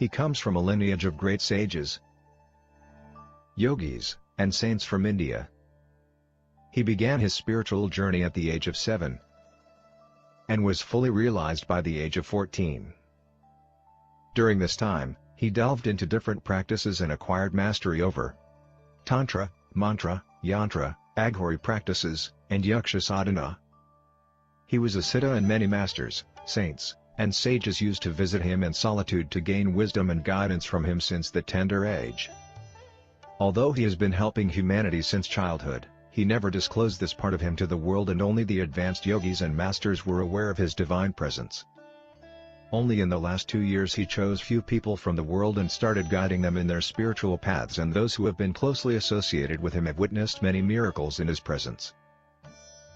He comes from a lineage of great sages, yogis, and saints from India. He began his spiritual journey at the age of 7 and was fully realized by the age of 14. During this time, he delved into different practices and acquired mastery over Tantra, Mantra, Yantra, Aghori practices, and Yaksha sadhana. He was a siddha, and many masters, saints, and sages used to visit him in solitude to gain wisdom and guidance from him since the tender age. Although he has been helping humanity since childhood, he never disclosed this part of him to the world, and only the advanced yogis and masters were aware of his divine presence. Only in the last 2 years he chose few people from the world and started guiding them in their spiritual paths, and those who have been closely associated with him have witnessed many miracles in his presence.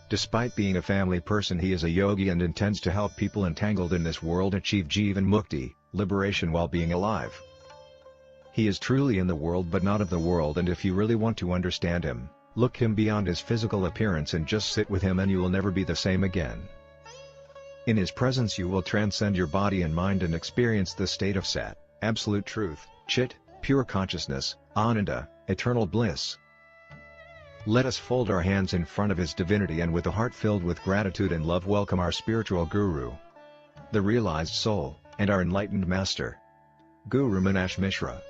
Despite being a family person, he is a yogi and intends to help people entangled in this world achieve Jivan Mukti, liberation while being alive. He is truly in the world but not of the world, and if you really want to understand him, look him beyond his physical appearance and just sit with him, and you will never be the same again. In his presence you will transcend your body and mind and experience the state of Sat, absolute truth, Chit, pure consciousness, Ananda, eternal bliss. Let us fold our hands in front of his divinity and with a heart filled with gratitude and love welcome our spiritual guru, the realized soul, and our enlightened master, Guru Meenakshi Mishra.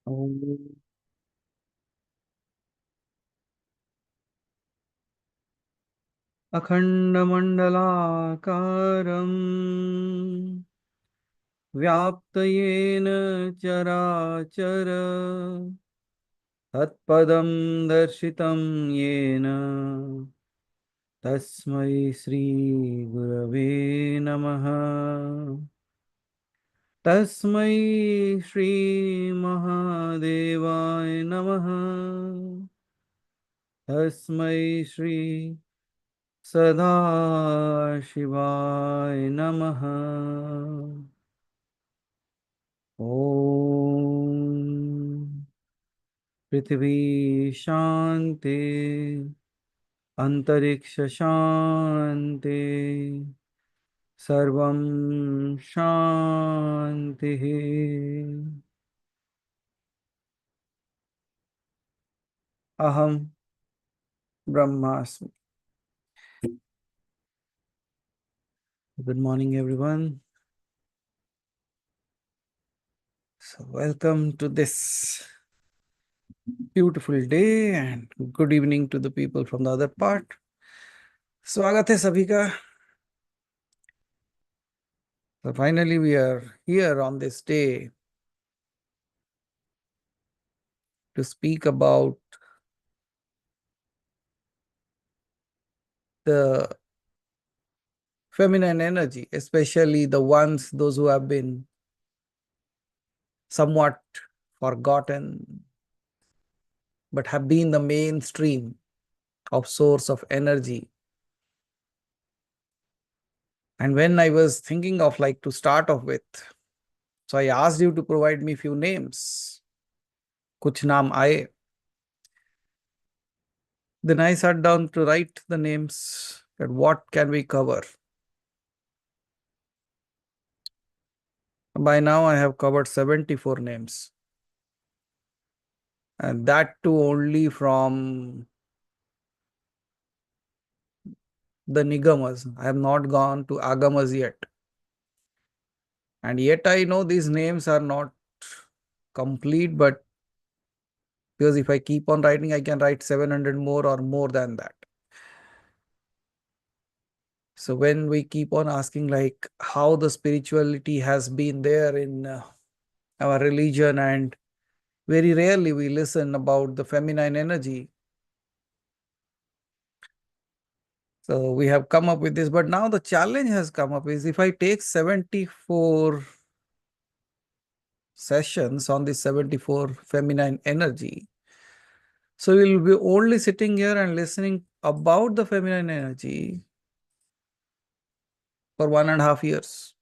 ॐ अखण्डमण्डलाकारम् व्याप्तयेन चराचर तत्पदं दर्शितं येन तस्मै श्रीगुरवे नमः। तस्मै श्रीमहादेवाय नमः। तस्मै श्री सदाशिवाय नमः। ॐ पृथ्वी शान्ति अंतरिक्ष शान्ति सर्वं शान्तिः। अहं ब्रह्मास्मि। Good morning, everyone. So welcome to this beautiful day, and good evening to the people from the other part. स्वागत है सभी का. So finally we are here on this day to speak about the feminine energy, especially those who have been somewhat forgotten but have been the mainstream of source of energy. And when I was thinking of to start off with, so I asked you to provide me few names. Kuch naam aaye. Then I sat down to write the names, that what can we cover. By now I have covered 74 names. And that too only from the Nigamas. I have not gone to Agamas yet. And yet I know these names are not complete, but because if I keep on writing, I can write 700 more or more than that. So when we keep on asking how the spirituality has been there in our religion, and very rarely we listen about the feminine energy. So we have come up with this, but now the challenge has come up is if I take 74 sessions on the 74 feminine energy, so we'll be only sitting here and listening about the feminine energy for 1.5 years.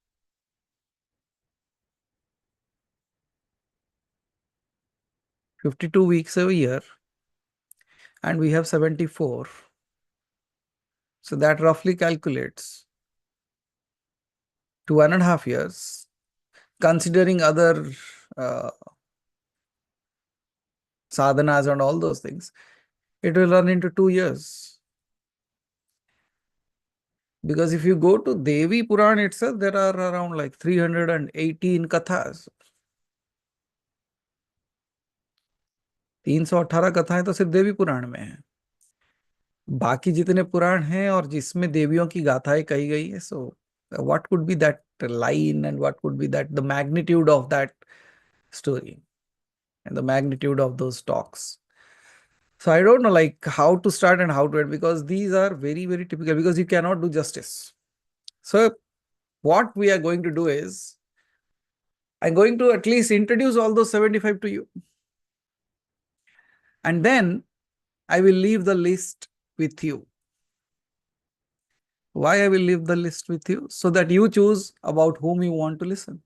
52 weeks a year, and we have 74. So that roughly calculates to 1.5 years, considering other uh, sadhanas and all those things, it will run into 2 years. Because if you go to Devi Puran itself, there are around like 318 kathas. 318 कथाएं तो सिर्फ देवी पुराण में है. बाकी जितने पुराण हैं और जिसमें देवियों की गाथाएं कही गई है, सो what could be that line and what could be that the magnitude of that story and the magnitude of those talks. So I don't know like how to start and how to end, because these are very, very typical, because you cannot do justice. So what we are going to do is, I'm going to at least introduce all those 75 to you. And then I will leave the list with you. Why I will leave the list with you? So that you choose about whom you want to listen.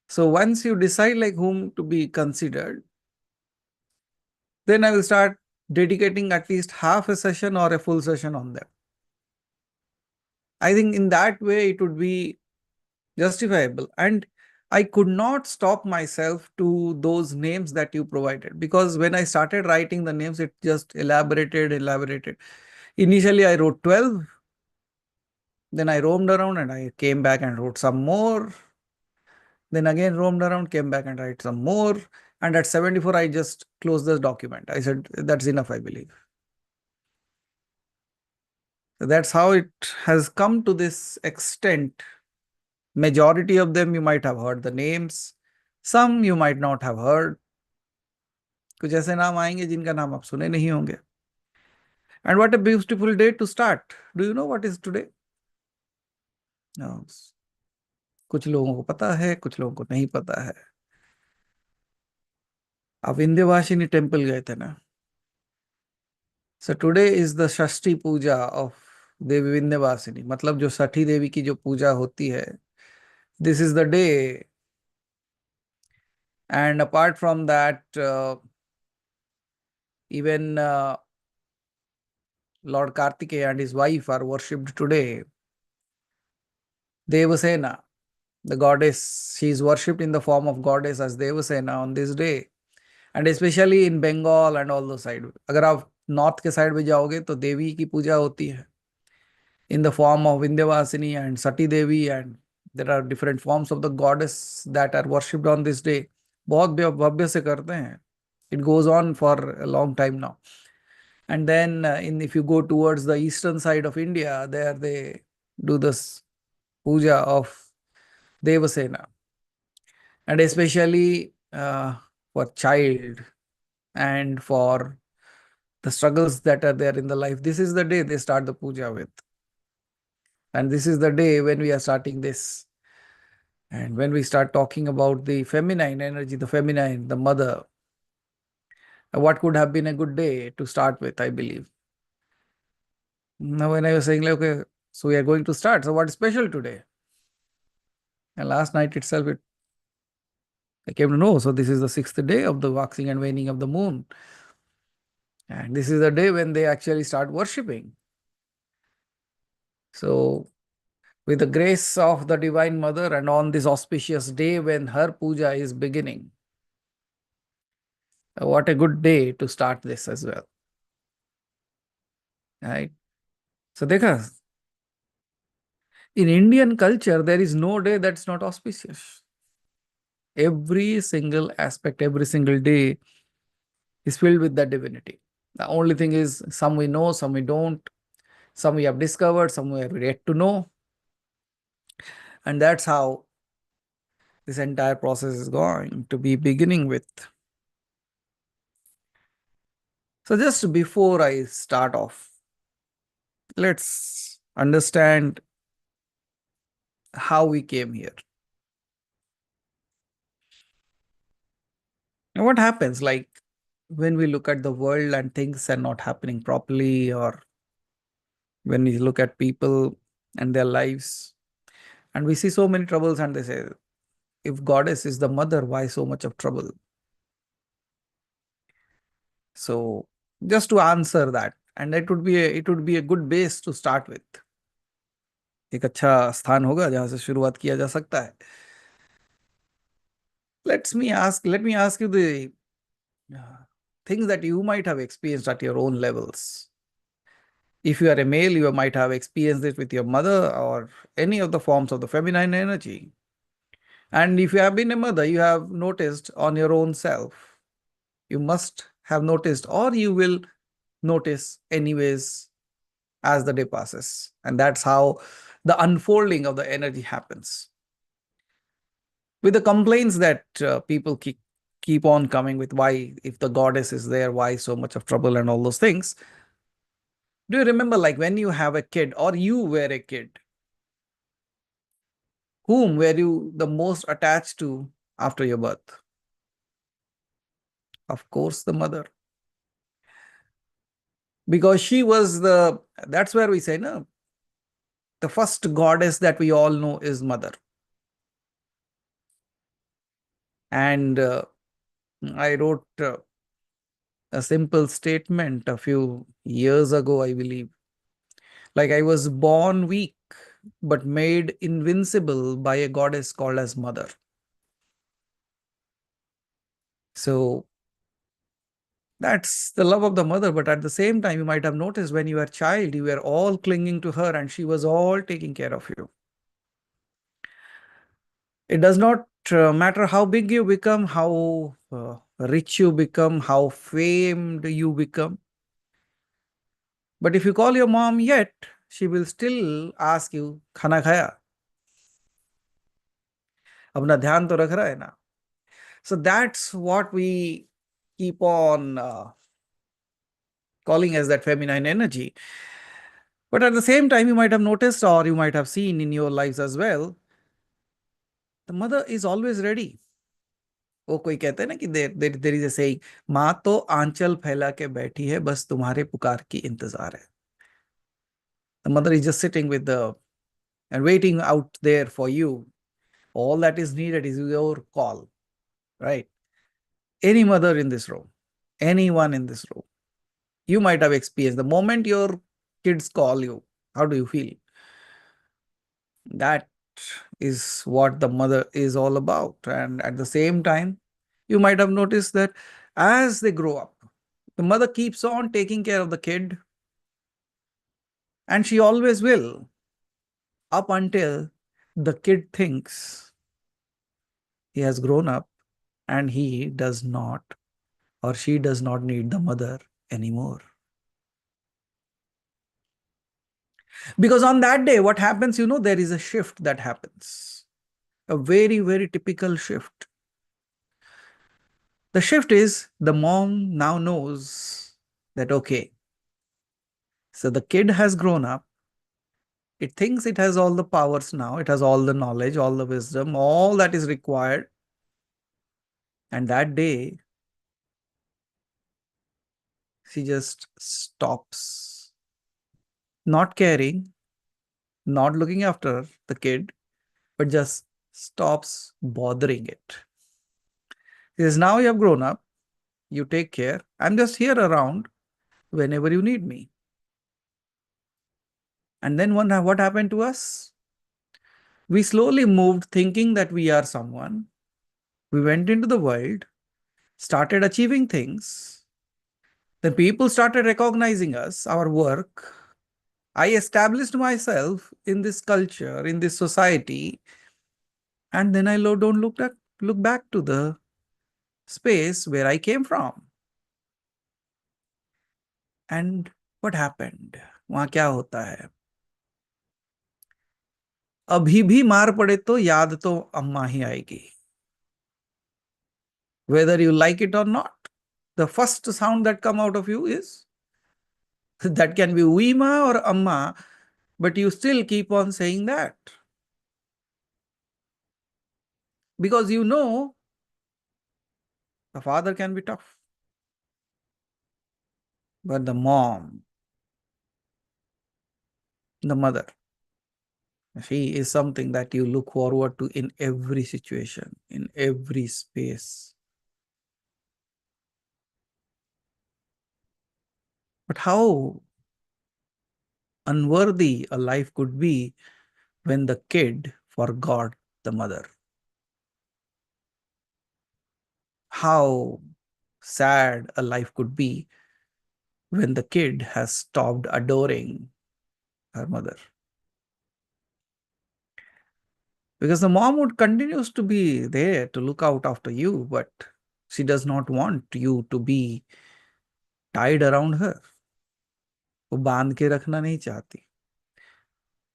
So once you decide like whom to be considered, then I will start dedicating at least half a session or a full session on them. I think in that way it would be justifiable. And I could not stop myself to those names that you provided, because when I started writing the names, it just elaborated. Initially, I wrote 12. Then I roamed around and I came back and wrote some more. Then again roamed around, came back and write some more. And at 74, I just closed this document. I said, that's enough, I believe. So that's how it has come to this extent. Majority of them you might have heard the names. Some you might not have heard. कुछ ऐसे नाम आएंगे जिनका नाम आप सुने नहीं होंगे. And what a beautiful day to start. Do you know what is today? No. कुछ लोगों को पता है, कुछ लोगों को नहीं पता है. आप विंध्यवासिनी टेम्पल गए थे ना? So today is the Shashti Puja of Devi Vindhyavasini. मतलब जो छठी देवी की जो पूजा होती है, this is the day. And apart from that, even Lord Kartikeya and his wife are worshipped today. Devasena, the goddess, she is worshipped in the form of goddess as Devasena on this day. And especially in Bengal and all those side. अगर आप north के side में जाओगे तो देवी की पूजा होती है in the form of Vindhyavasini and Sati Devi, and there are different forms of the goddess that are worshipped on this day. बहुत भव्य से करते हैं. It goes on for a long time now. And then if you go towards the eastern side of India, there they do this puja of Devasena. And especially for child and for the struggles that are there in the life, this is the day they start the puja with. And this is the day when we are starting this. And when we start talking about the feminine energy, the feminine, the mother, what could have been a good day to start with, I believe. Now, when I was saying, like, okay, so we are going to start. So, what is special today? And last night itself, I came to know. So, this is the 6th day of the waxing and waning of the moon. And this is the day when they actually start worshipping. So, with the grace of the Divine Mother, and on this auspicious day when her puja is beginning, what a good day to start this as well. Right? So, dekha, in Indian culture, there is no day that's not auspicious. Every single aspect, every single day is filled with that divinity. The only thing is, some we know, some we don't, some we have discovered, some we have yet to know. And that's how this entire process is going to be beginning with. So just before I start off, Let's understand how we came here. And what happens, like, when we look at the world and things are not happening properly, or when we look at people and their lives, and we see so many troubles, and they say, if goddess is the mother, why so much of trouble? So just to answer that, and it would be a good base to start with. एक अच्छा स्थान होगा जहां से शुरुआत किया जा सकता है. Let me ask you the things that you might have experienced at your own levels. If you are a male, you might have experienced it with your mother or any of the forms of the feminine energy. And if you have been a mother, you have noticed on your own self. You must have noticed, or you will notice anyways as the day passes. And that's how the unfolding of the energy happens. With the complaints that people keep on coming with, why, if the goddess is there, why so much of trouble and all those things. Do you remember, like, when you have a kid or you were a kid, whom were you the most attached to after your birth? Of course, the mother. Because she was that's where we say, no, the first goddess that we all know is mother. And I wrote a simple statement a few years ago, I believe. Like, I was born weak, but made invincible by a goddess called as mother. So that's the love of the mother. But at the same time, you might have noticed when you were a child, you were all clinging to her and she was all taking care of you. It does not matter how big you become, how rich you become, how famed you become. But if you call your mom yet, she will still ask you, खाना खाया? अपना ध्यान तो रख रहा है ना? So that's what we keep on calling as that feminine energy. But at the same time, you might have noticed, or you might have seen in your lives as well, the mother is always ready. वो कोई कहते हैं ना कि there is a saying, माँ तो आंचल फैला के बैठी है, बस तुम्हारे पुकार की इंतजार है. The mother is just sitting with the and waiting out there for you. All that is needed is your call, right? Any mother in this room, anyone in this room, you might have experienced the moment your kids call you. How do you feel? That is what the mother is all about. And at the same time, you might have noticed that as they grow up, the mother keeps on taking care of the kid, and she always will, up until the kid thinks he has grown up and he does not, or she does not need the mother anymore. Because on that day, what happens, there is a shift that happens. A very, very typical shift. The shift is the mom now knows that, okay, so the kid has grown up. It thinks it has all the powers now. It has all the knowledge, all the wisdom, all that is required. And that day, she just stops, not caring, not looking after the kid, but just stops bothering it. She says, now you have grown up. You take care. I'm just here around whenever you need me. And then what happened to us? We slowly moved thinking that we are someone. We went into the world, started achieving things. Then people started recognizing us, our work. I established myself in this culture, in this society. And then I don't look back to the space where I came from. And what happened? वहां क्या होता है? अभी भी मार पड़े तो याद तो अम्मा ही आएगी. Whether you like it or not, the first sound that come out of you is That can be Uima or Amma, but you still keep on saying that. Because you know the father can be tough. But the mom, the mother, she is something that you look forward to in every situation, in every space. But how unworthy a life could be when the kid forgot the mother. How sad a life could be when the kid has stopped adoring her mother. Because the mom would continues to be there to look out after you, but she does not want you to be tied around her. वो बांध के रखना नहीं चाहती.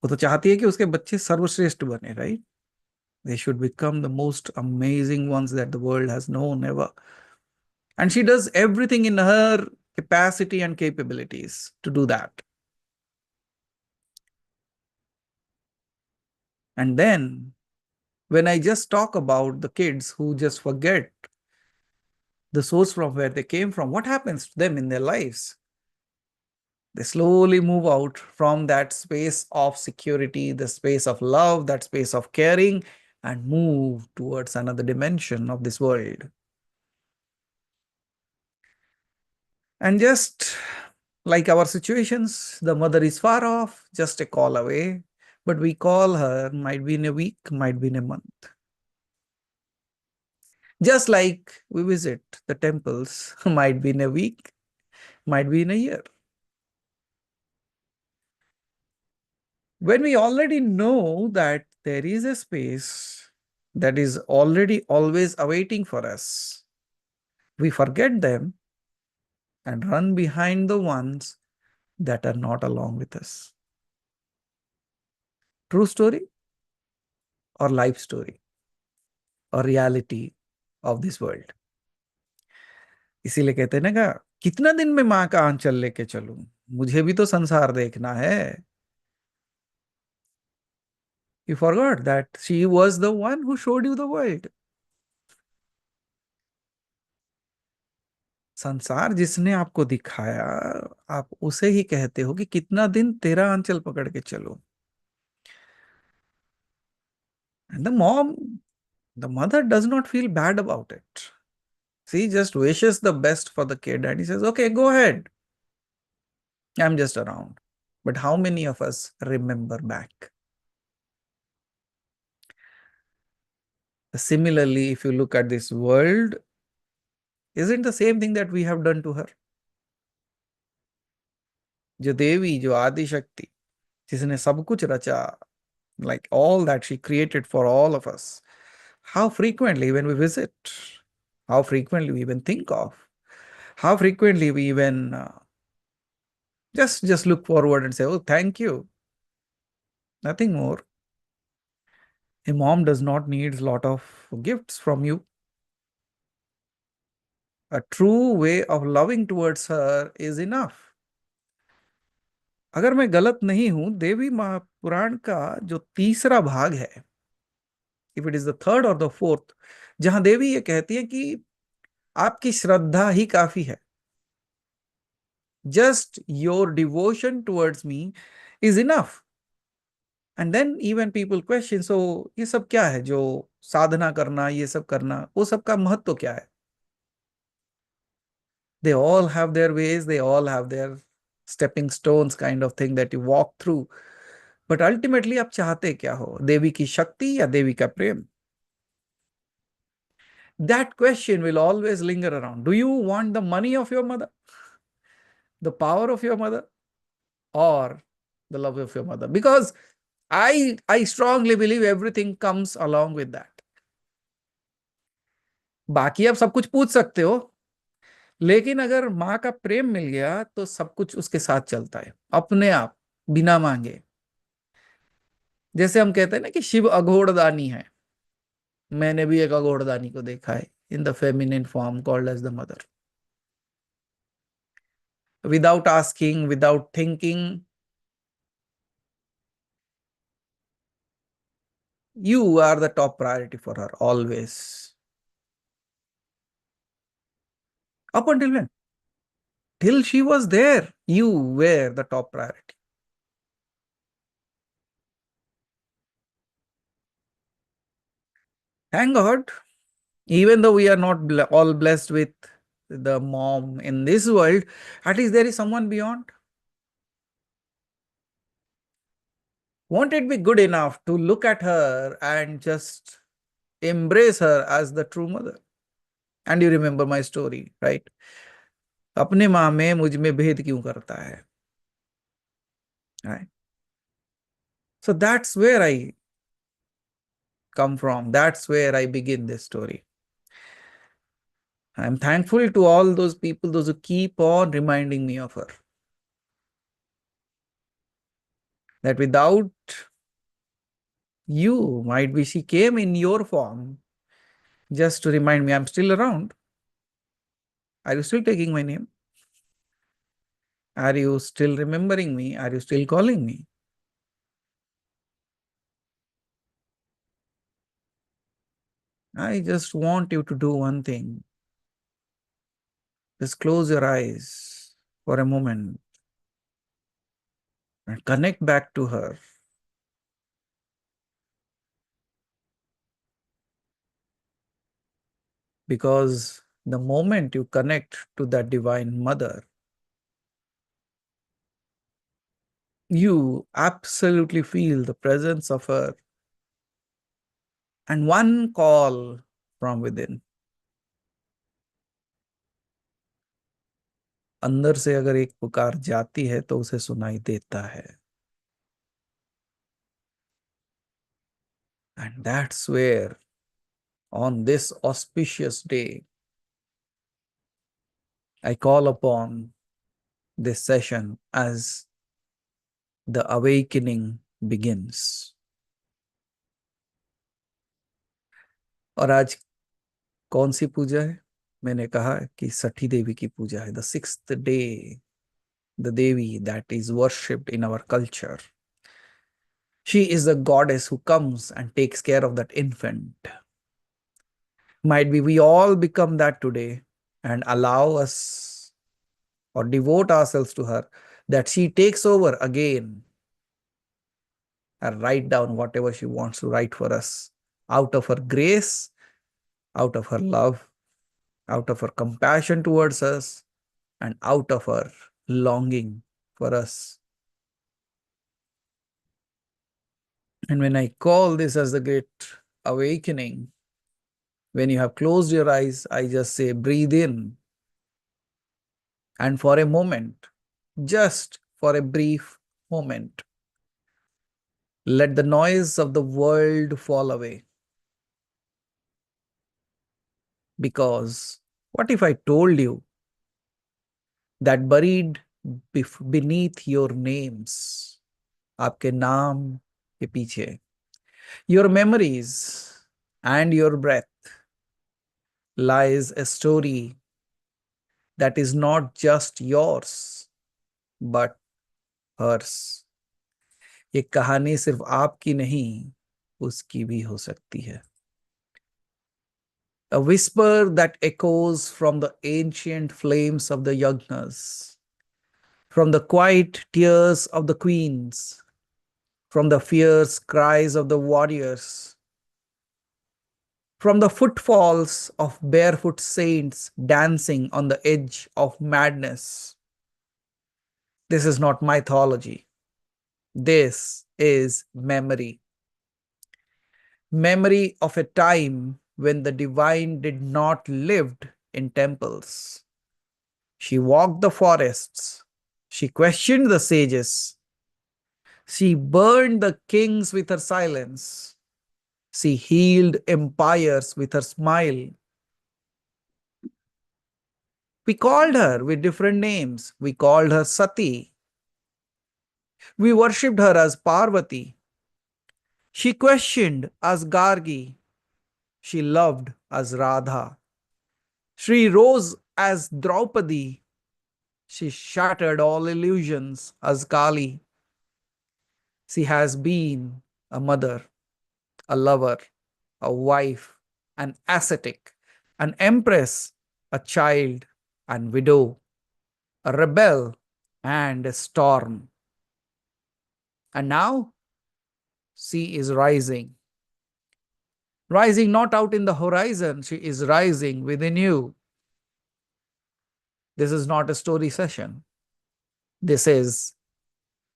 वो तो चाहती है कि उसके बच्चे सर्वश्रेष्ठ बने, right? They should become the most amazing ones that the world has known ever. And she does everything in her capacity and capabilities to do that. And then, when I just talk about the kids who just forget the source from where they came from, what happens to them in their lives? They slowly move out from that space of security, the space of love, that space of caring, and move towards another dimension of this world. And just like our situations, the mother is far off, just a call away, but we call her, might be in a week, might be in a month. Just like we visit the temples, might be in a week, might be in a year. When we already know that there is a space that is already always awaiting for us, we forget them and run behind the ones that are not along with us. True story or life story or reality of this world. इसीलिए कहते हैं ना का कितना दिन में माँ का आंचल लेके चलूं, मुझे भी तो संसार देखना है. You forgot that she was the one who showed you the world. संसार जिसने आपको दिखाया, आप उसे ही कहते हो कि कितना दिन तेरा आंचल पकड़ के चलो. And the mother does not feel bad about it. She just wishes the best for the kid and he says, okay, go ahead. I'm just around. But how many of us remember back? Similarly, if you look at this world, isn't the same thing that we have done to her? जो देवी, जो आदि शक्ति, जिसने सब कुछ रचा, like all that she created for all of us, how frequently when we visit, how frequently we even think of, how frequently we even just look forward and say, oh, thank you. Nothing more. A mom does not need a lot of gifts from you. A true way of loving towards her is enough. अगर मैं गलत नहीं हूं, देवी महापुराण का जो तीसरा भाग है, if it is the third और द फोर्थ, जहां देवी ये कहती है कि आपकी श्रद्धा ही काफी है. Just your devotion towards me is enough. And then even people question, so ये सब क्या है, जो साधना करना, ये सब करना, वो सब का महत्व क्या है? They all have their ways, they all have their stepping stones kind of thing that you walk through. But ultimately आप चाहते क्या हो, देवी की शक्ति या देवी का प्रेम? That question will always linger around. Do you want the money of your mother, the power of your mother, or the love of your mother? Because I strongly believe everything comes along with that. बाकी आप सब कुछ पूछ सकते हो, लेकिन अगर माँ का प्रेम मिल गया तो सब कुछ उसके साथ चलता है अपने आप, बिना मांगे. जैसे हम कहते हैं ना कि शिव अघोड़दानी है. मैंने भी एक अघोड़दानी को देखा है in the feminine form called as the mother. without asking, without thinking. You are the top priority for her, always. Up until when? Till she was there, you were the top priority. Thank God, even though we are not all blessed with the mom in this world, at least there is someone beyond. Won't it be good enough to look at her and just embrace her as the true mother? And you remember my story, right? अपने माँ में मुझ में भेद क्यों करता है? Right? So that's where I come from. That's where I begin this story. I'm thankful to all those people, those who keep on reminding me of her. That without you, might be she came in your form just to remind me I'm still around. Are you still taking my name? Are you still remembering me? Are you still calling me? I just want you to do one thing. Just close your eyes for a moment and connect back to her. Because the moment you connect to that divine mother, you absolutely feel the presence of her and one call from within. अंदर से अगर एक पुकार जाती है तो उसे सुनाई देता है. And that's where, on this auspicious day, I call upon this session as the awakening begins. और आज कौन सी पूजा है? मैंने कहा कि सठी देवी की पूजा है. The sixth day, the Devi that is worshipped in our culture. She is the goddess who comes and takes care of that infant. Might be we all become that today and allow us or devote ourselves to her, that she takes over again and write down whatever she wants to write for us out of her grace, out of her love, out of her compassion towards us, and out of her longing for us. And when I call this as the great awakening, when you have closed your eyes, I just say, breathe in. And for a moment, just for a brief moment, let the noise of the world fall away. Because what if I told you that buried beneath your names, आपके नाम के पीछे, your memories and your breath, lies a story that is not just yours, but hers. ये कहानी सिर्फ आपकी नहीं, उसकी भी हो सकती है. A whisper that echoes from the ancient flames of the yagnas, from the quiet tears of the queens, from the fierce cries of the warriors, from the footfalls of barefoot saints dancing on the edge of madness. This is not mythology. This is memory. Memory of a time when the divine did not live in temples. She walked the forests. She questioned the sages. She burned the kings with her silence. She healed empires with her smile. We called her with different names. We called her Sati. We worshipped her as Parvati. She questioned as Gargi. She loved as Radha. She rose as Draupadi. She shattered all illusions as Kali. She has been a mother, a lover, a wife, an ascetic, an empress, a child and widow, a rebel and a storm. And now she is rising. Rising not out in the horizon, she is rising within you. This is not a story session. This is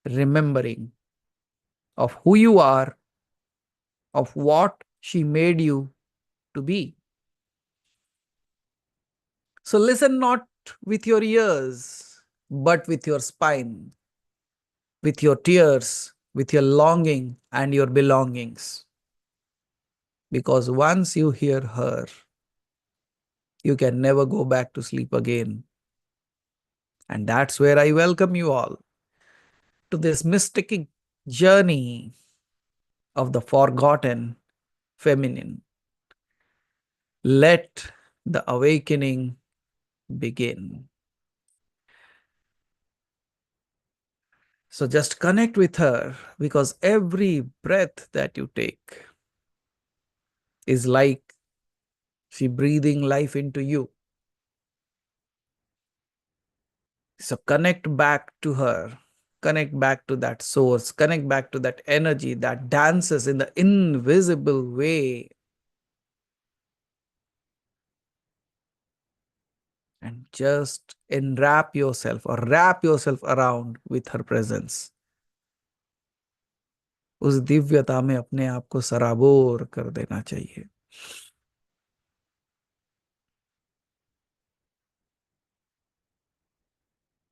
remembering of who you are, of what she made you to be. So listen not with your ears, but with your spine, with your tears, with your longing and your belongings. Because once you hear her, you can never go back to sleep again. And that's where I welcome you all to this mystic journey of the forgotten feminine. Let the awakening begin. So just connect with her, because every breath that you take is like she breathing life into you. So connect back to her, connect back to that source, connect back to that energy that dances in the invisible way, and just enwrap yourself or wrap yourself around with her presence. उस दिव्यता में अपने आप को सराबोर कर देना चाहिए.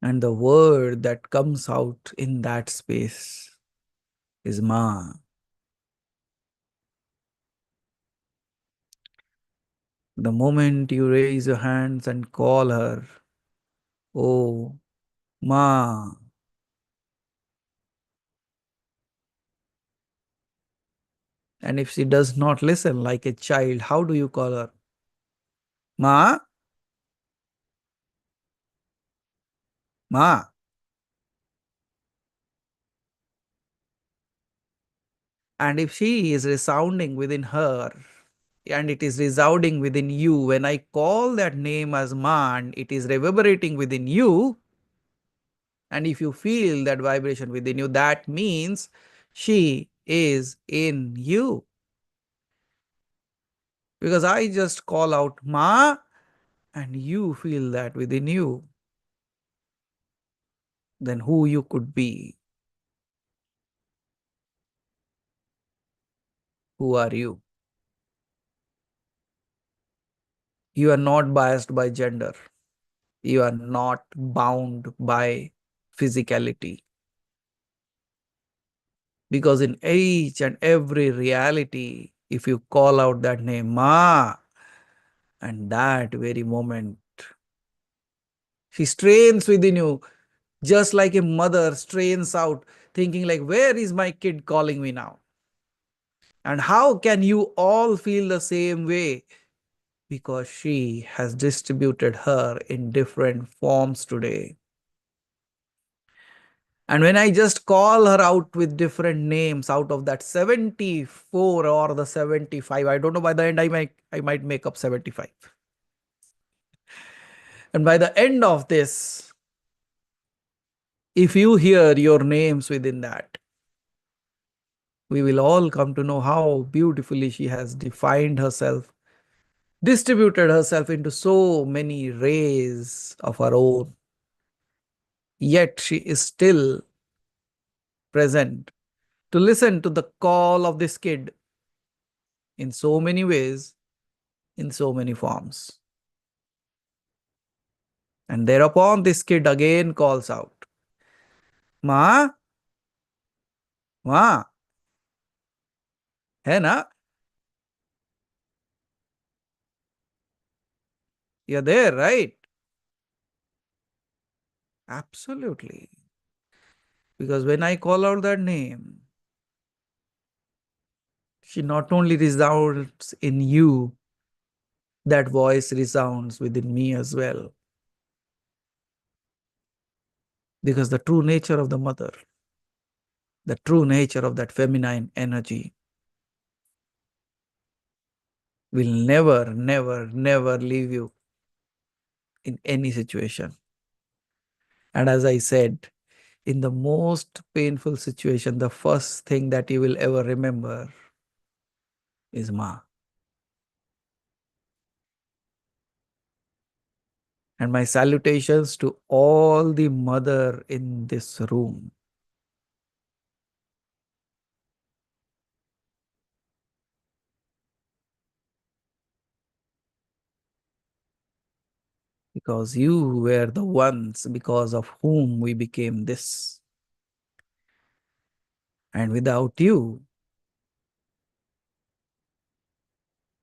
And the word that comes out in that space is Ma. The moment you raise your hands and call her, oh, Ma, and if she does not listen like a child, how do you call her? Ma, Ma. And if she is resounding within her, and it is resounding within you, when I call that name as Ma, and it is reverberating within you, and if you feel that vibration within you, that means she is in you. Because I just call out Ma, and you feel that within you, then who you could be. Who are you? You are not biased by gender. You are not bound by physicality. Because in each and every reality, if you call out that name, Ma, and that very moment, she strains within you, just like a mother strains out, thinking like, where is my kid calling me now? And how can you all feel the same way? Because she has distributed her in different forms today. And when I just call her out with different names out of that 74 or the 75, I don't know, by the end I might make up 75. And by the end of this, if you hear your names within that, we will all come to know how beautifully she has defined herself, distributed herself into so many rays of her own. Yet she is still present to listen to the call of this kid in so many ways, in so many forms. And thereupon this kid again calls out, Ma, Ma, hai na? You're there, right? Absolutely. Because when I call out that name, she not only resounds in you, that voice resounds within me as well. Because the true nature of the mother, the true nature of that feminine energy will never, never, never leave you in any situation. And as I said, in the most painful situation, the first thing that you will ever remember is Ma. And my salutations to all the mother in this room. Because you were the ones because of whom we became this. And without you,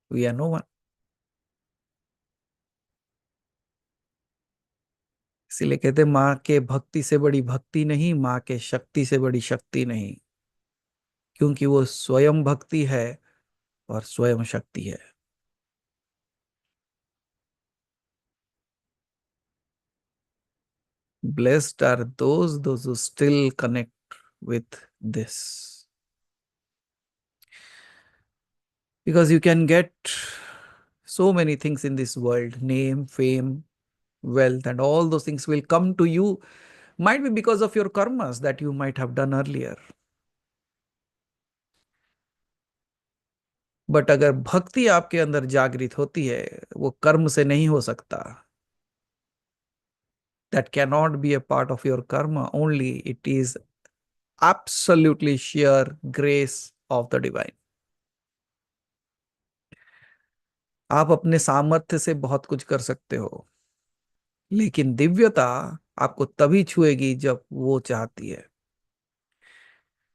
we are no one. इसीलिए कहते माँ के भक्ति से बड़ी भक्ति नहीं, माँ के शक्ति से बड़ी शक्ति नहीं, क्योंकि वो स्वयं भक्ति है और स्वयं शक्ति है. Blessed are those who still connect with this. Because you can get so many things in this world, name, fame, wealth, and all those things will come to you, might be because of your karmas that you might have done earlier. But अगर भक्ति आपके अंदर जागृत होती है, वो कर्म से नहीं हो सकता. That cannot be a part of your karma, only it is absolutely sheer grace of the divine. आप अपने सामर्थ्य से बहुत कुछ कर सकते हो, लेकिन दिव्यता आपको तभी छुएगी जब वो चाहती है.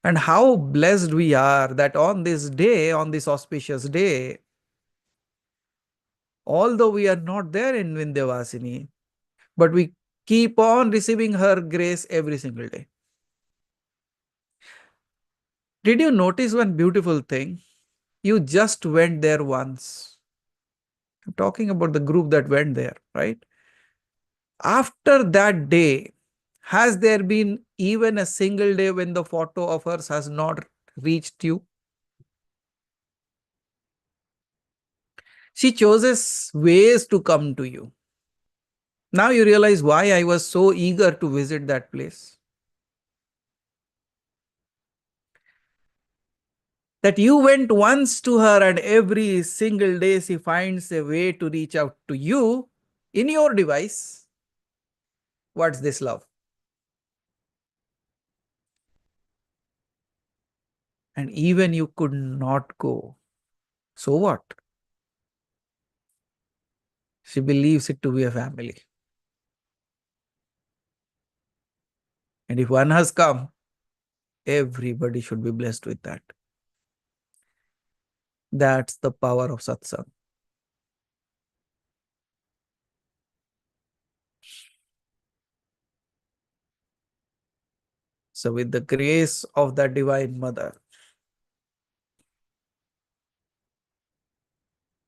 And how blessed we are that on this day, on this auspicious day, although we are not there in Vindhyavasini, but we keep on receiving her grace every single day. Did you notice one beautiful thing? You just went there once. I'm talking about the group that went there, right? After that day, has there been even a single day when the photo of hers has not reached you? She chooses ways to come to you. Now you realize why I was so eager to visit that place. That you went once to her and every single day she finds a way to reach out to you in your device. What's this love? And even you could not go. So what? She believes it to be a family. And if one has come, everybody should be blessed with that. That's the power of Satsang. So with the grace of that Divine Mother,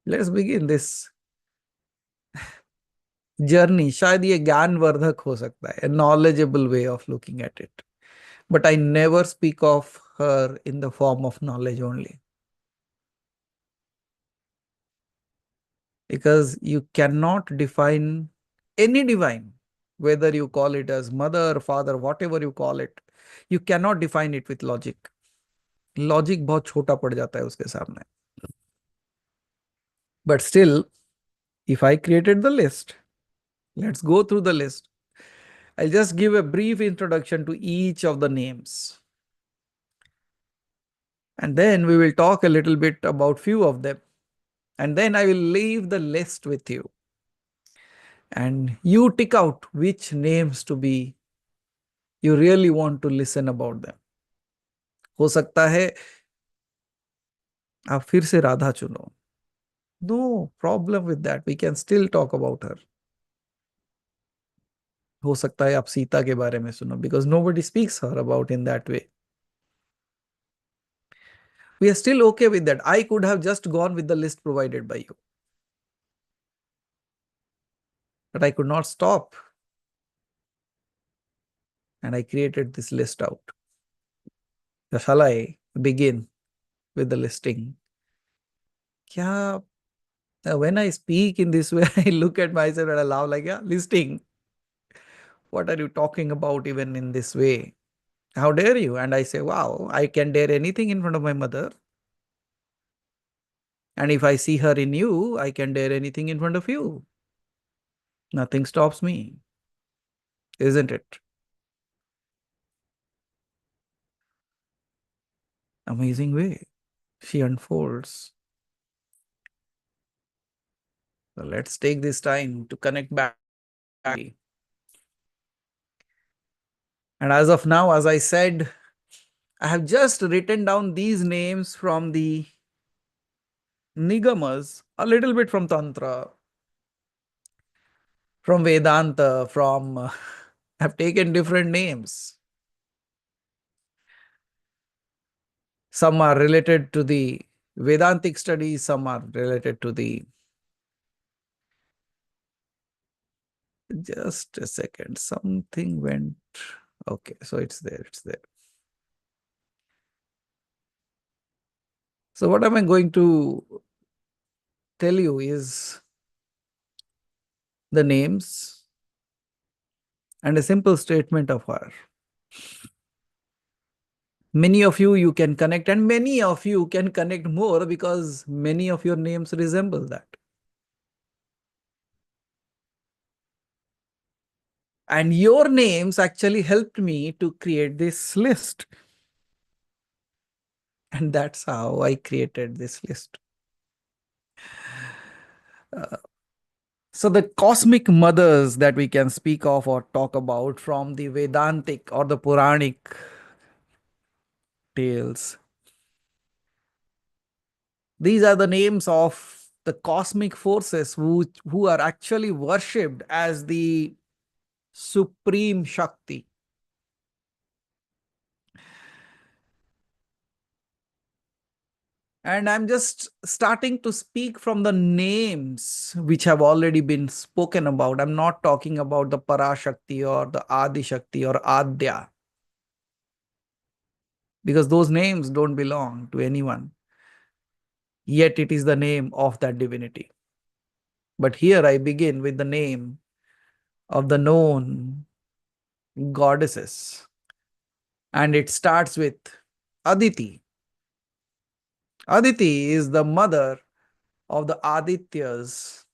let's begin this journey. शायद ये ज्ञानवर्धक हो सकता है, a knowledgeable way of looking at it. But I never speak of her in the form of knowledge only. Because you cannot define any divine, whether you call it as mother, father, whatever you call it, you cannot define it with logic. Logic बहुत छोटा पड़ जाता है उसके सामने. But still, if I created the list, let's go through the list. I'll just give a brief introduction to each of the names. And then we will talk a little bit about few of them. And then I will leave the list with you. And you tick out which names to be, you really want to listen about them. हो सकता है आप फिर से राधा चुनो. No problem with that. We can still talk about her. हो सकता है आप सीता के बारे में सुनो, because nobody speaks her about in that way. We are still okay with that. I could have just gone with the list provided by you. But I could not stop. And I created this list out. So shall I begin with the listing? Kya, when I speak in this way, I look at myself and I laugh like, yeah, listing. What are you talking about even in this way? How dare you? And I say, wow, I can dare anything in front of my mother. And if I see her in you, I can dare anything in front of you. Nothing stops me, isn't it? Amazing way she unfolds. So let's take this time to connect back. And as of now, as I said, I have just written down these names from the Nigamas, a little bit from Tantra, from Vedanta, from I've taken different names. Some are related to the Vedantic studies, some are related to the. Just a second, something went. Okay, so it's there, it's there. So what am I going to tell you is the names and a simple statement of her. Many of you can connect, and many of you can connect more because many of your names resemble that. And your names actually helped me to create this list. And that's how I created this list. So the cosmic mothers that we can speak of or talk about from the Vedantic or the Puranic tales, these are the names of the cosmic forces who are actually worshipped as the supreme Shakti. And I'm just starting to speak from the names which have already been spoken about. I'm not talking about the Parashakti or the Adi Shakti or Adya, because those names don't belong to anyone. Yet it is the name of that divinity. But here I begin with the name of the known goddesses. And it starts with Aditi. Aditi is the mother of the Adityas,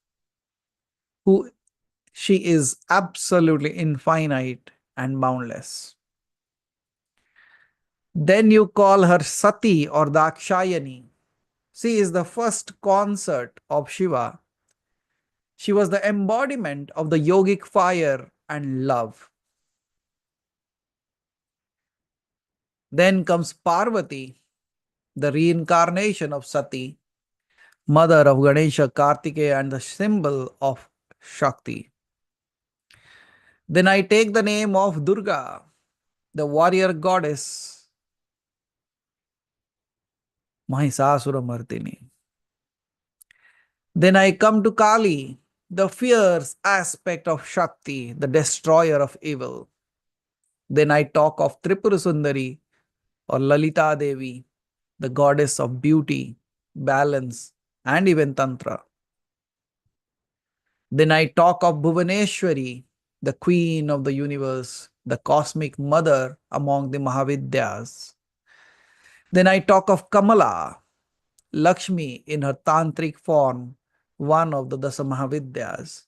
who she is absolutely infinite and boundless. Then you call her Sati or Dakshayani. She is the first consort of Shiva. She was the embodiment of the yogic fire and love. Then comes Parvati, the reincarnation of Sati, mother of Ganesha, Kartikeya, and the symbol of Shakti. Then I take the name of Durga, the warrior goddess, Mahisasuramardini. Then I come to Kali, the fierce aspect of Shakti, the destroyer of evil. Then I talk of Tripura Sundari or Lalita Devi, the goddess of beauty, balance, and even Tantra. Then I talk of Bhuvaneshwari, the queen of the universe, the cosmic mother among the Mahavidyas. Then I talk of Kamala, Lakshmi in her tantric form, one of the Dasa Mahavidyas.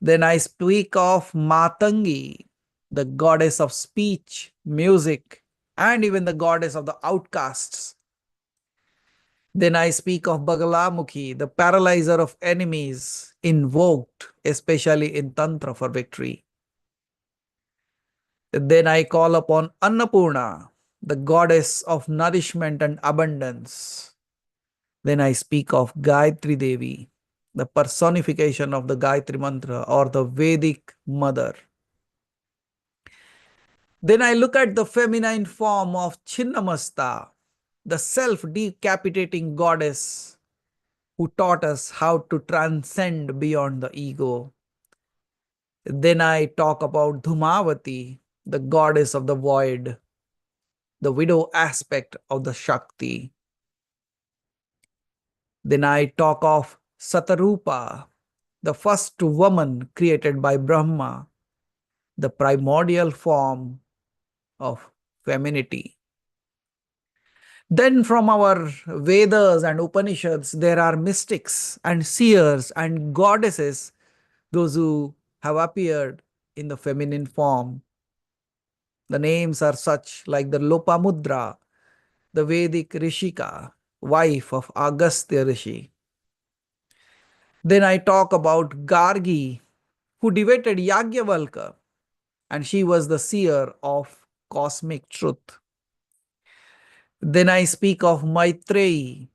Then I speak of Matangi, the goddess of speech, music, and even the goddess of the outcasts. Then I speak of Bagalamukhi, the paralyzer of enemies, invoked especially in Tantra for victory. Then I call upon Annapurna, the goddess of nourishment and abundance. Then I speak of Gayatri Devi, the personification of the Gayatri Mantra or the Vedic mother. Then I look at the feminine form of Chinnamasta, the self-decapitating goddess who taught us how to transcend beyond the ego. Then I talk about Dhumavati, the goddess of the void, the widow aspect of the Shakti. Then I talk of Satarupa, the first woman created by Brahma, the primordial form of femininity. Then from our Vedas and Upanishads, there are mystics and seers and goddesses, those who have appeared in the feminine form. The names are such like the Lopamudra, the Vedic Rishika, wife of Agastya Rishi. Then I talk about Gargi, who debated Yagyavalkya, and she was the seer of cosmic truth. Then I speak of Maitreyi,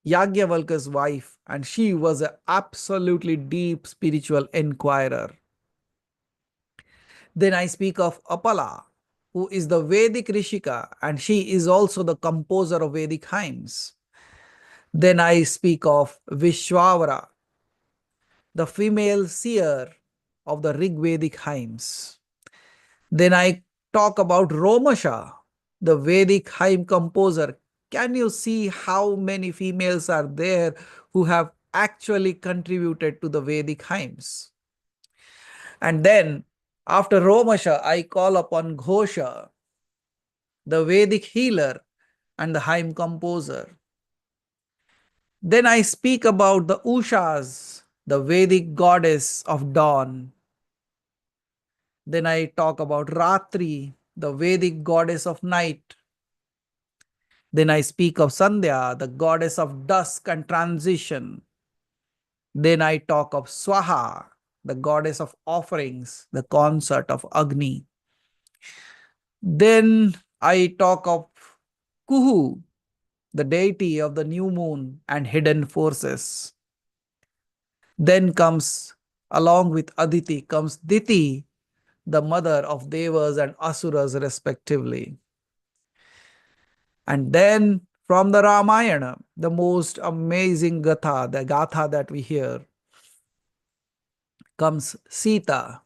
Yagyavalkya's wife, and she was an absolutely deep spiritual inquirer. Then I speak of Apala, who is the Vedic Rishika, and she is also the composer of Vedic hymns. Then I speak of Vishwavara, the female seer of the Rig Vedic hymns. Then I talk about Romasha, the Vedic hymn composer. Can you see how many females are there who have actually contributed to the Vedic hymns? And then after Romasha, I call upon Ghosha, the Vedic healer and the hymn composer. Then I speak about the Ushas, the Vedic goddess of dawn. Then I talk about Ratri, the Vedic goddess of night. Then I speak of Sandhya, the goddess of dusk and transition. Then I talk of Swaha, the goddess of offerings, the consort of Agni. Then I talk of Kuhu, the deity of the new moon and hidden forces. Then comes, along with Aditi, comes Diti, the mother of Devas and Asuras respectively. And then from the Ramayana, the most amazing Gatha, the Gatha that we hear, comes Sita,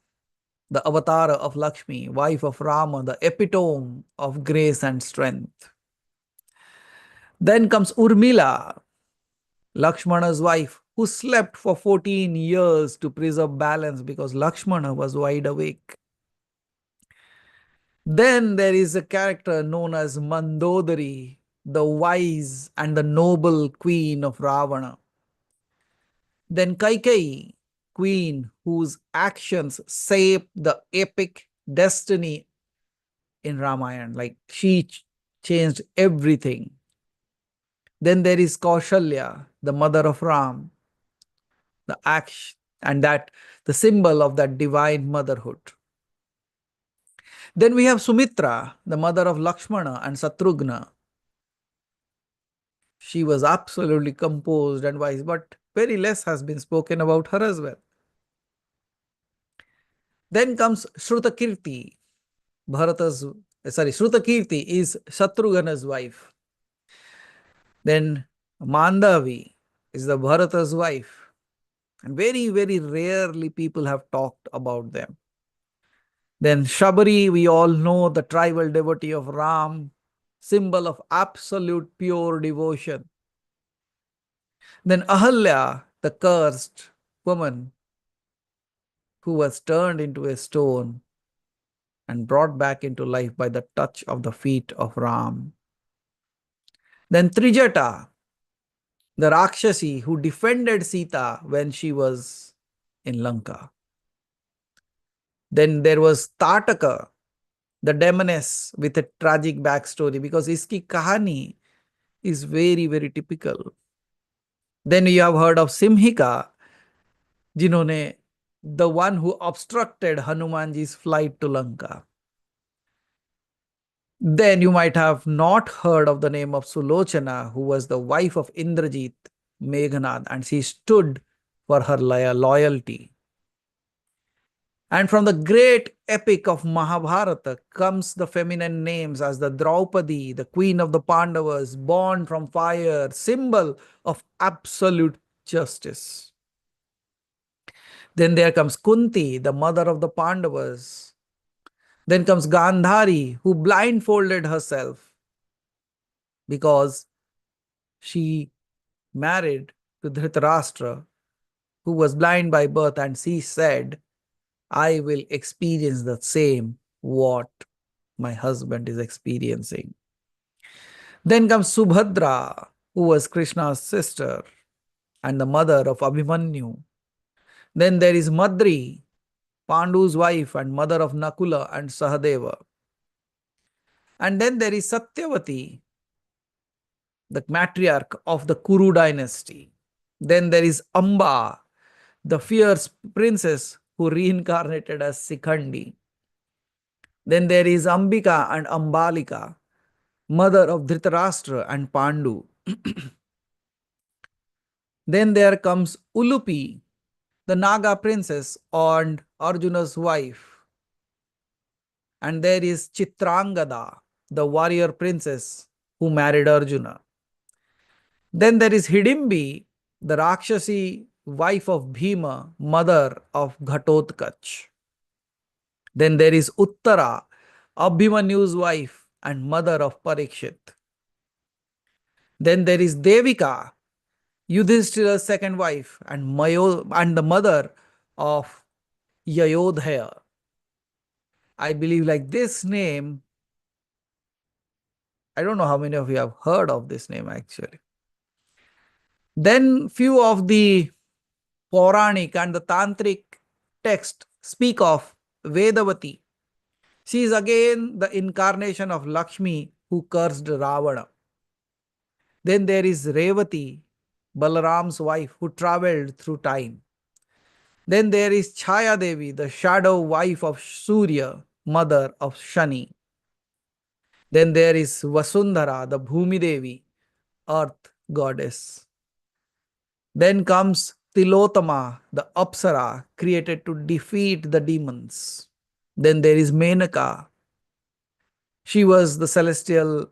the avatar of Lakshmi, wife of Rama, the epitome of grace and strength. Then comes Urmila, Lakshmana's wife, who slept for 14 years to preserve balance because Lakshmana was wide awake. Then there is a character known as Mandodari, the wise and the noble queen of Ravana. Then Kaikeyi, queen whose actions shape the epic destiny in Ramayana. Like she changed everything. Then there is Kaushalya, the mother of Ram, the action and that the symbol of that divine motherhood. Then we have Sumitra, the mother of Lakshmana and Satrughna. She was absolutely composed and wise, but very less has been spoken about her as well. Then comes Shrutakirti. Shrutakirti is Shatrugana's wife. Then Mandavi is the Bharata's wife. And very, very rarely people have talked about them. Then Shabari, we all know, the tribal devotee of Ram, symbol of absolute pure devotion. Then Ahalya, the cursed woman who was turned into a stone and brought back into life by the touch of the feet of Ram. Then Trijata, the Rakshasi who defended Sita when she was in Lanka. Then there was Tataka, the demoness with a tragic backstory because iski kahani is very, very typical. Then you have heard of Simhika, जिन्होंने the one who obstructed Hanumanji's flight to Lanka. Then you might have not heard of the name of Sulochana, who was the wife of Indrajit, Meghnad, and she stood for her loyalty. And from the great epic of Mahabharata comes the feminine names as the Draupadi, the queen of the Pandavas, born from fire, symbol of absolute justice. Then there comes Kunti, the mother of the Pandavas, Then comes Gandhari, who blindfolded herself because she married to Dhritarashtra, who was blind by birth, and she said, I will experience the same what my husband is experiencing. Then comes Subhadra, who was Krishna's sister and the mother of Abhimanyu. Then there is Madri, Pandu's wife and mother of Nakula and Sahadeva. And then there is Satyavati, the matriarch of the Kuru dynasty. Then there is Amba, the fierce princess who reincarnated as Sikhandi. Then there is Ambika and Ambalika, mother of Dhritarashtra and Pandu. Then there comes Ulupi, the Naga princess and Arjuna's wife. And there is Chitrangada, the warrior princess who married Arjuna. Then there is Hidimbi, the Rakshasi wife of Bhima, mother of Ghatotkach. Then there is Uttara, Abhimanyu's wife and mother of Parikshit. Then there is Devika, Yudhishthira's second wife and the mother of Yayodhaya. I believe like this name, I don't know how many of you have heard of this name actually. Then few of the Puranic and the Tantric text speak of Vedavati. She is again the incarnation of Lakshmi who cursed Ravana. Then there is Revati, Balaram's wife who traveled through time. Then there is Chaya Devi, the shadow wife of Surya, mother of Shani. Then there is Vasundhara, the Bhumi Devi, earth goddess. Then comes Tilotama, the Apsara, created to defeat the demons. Then there is Menaka. She was the celestial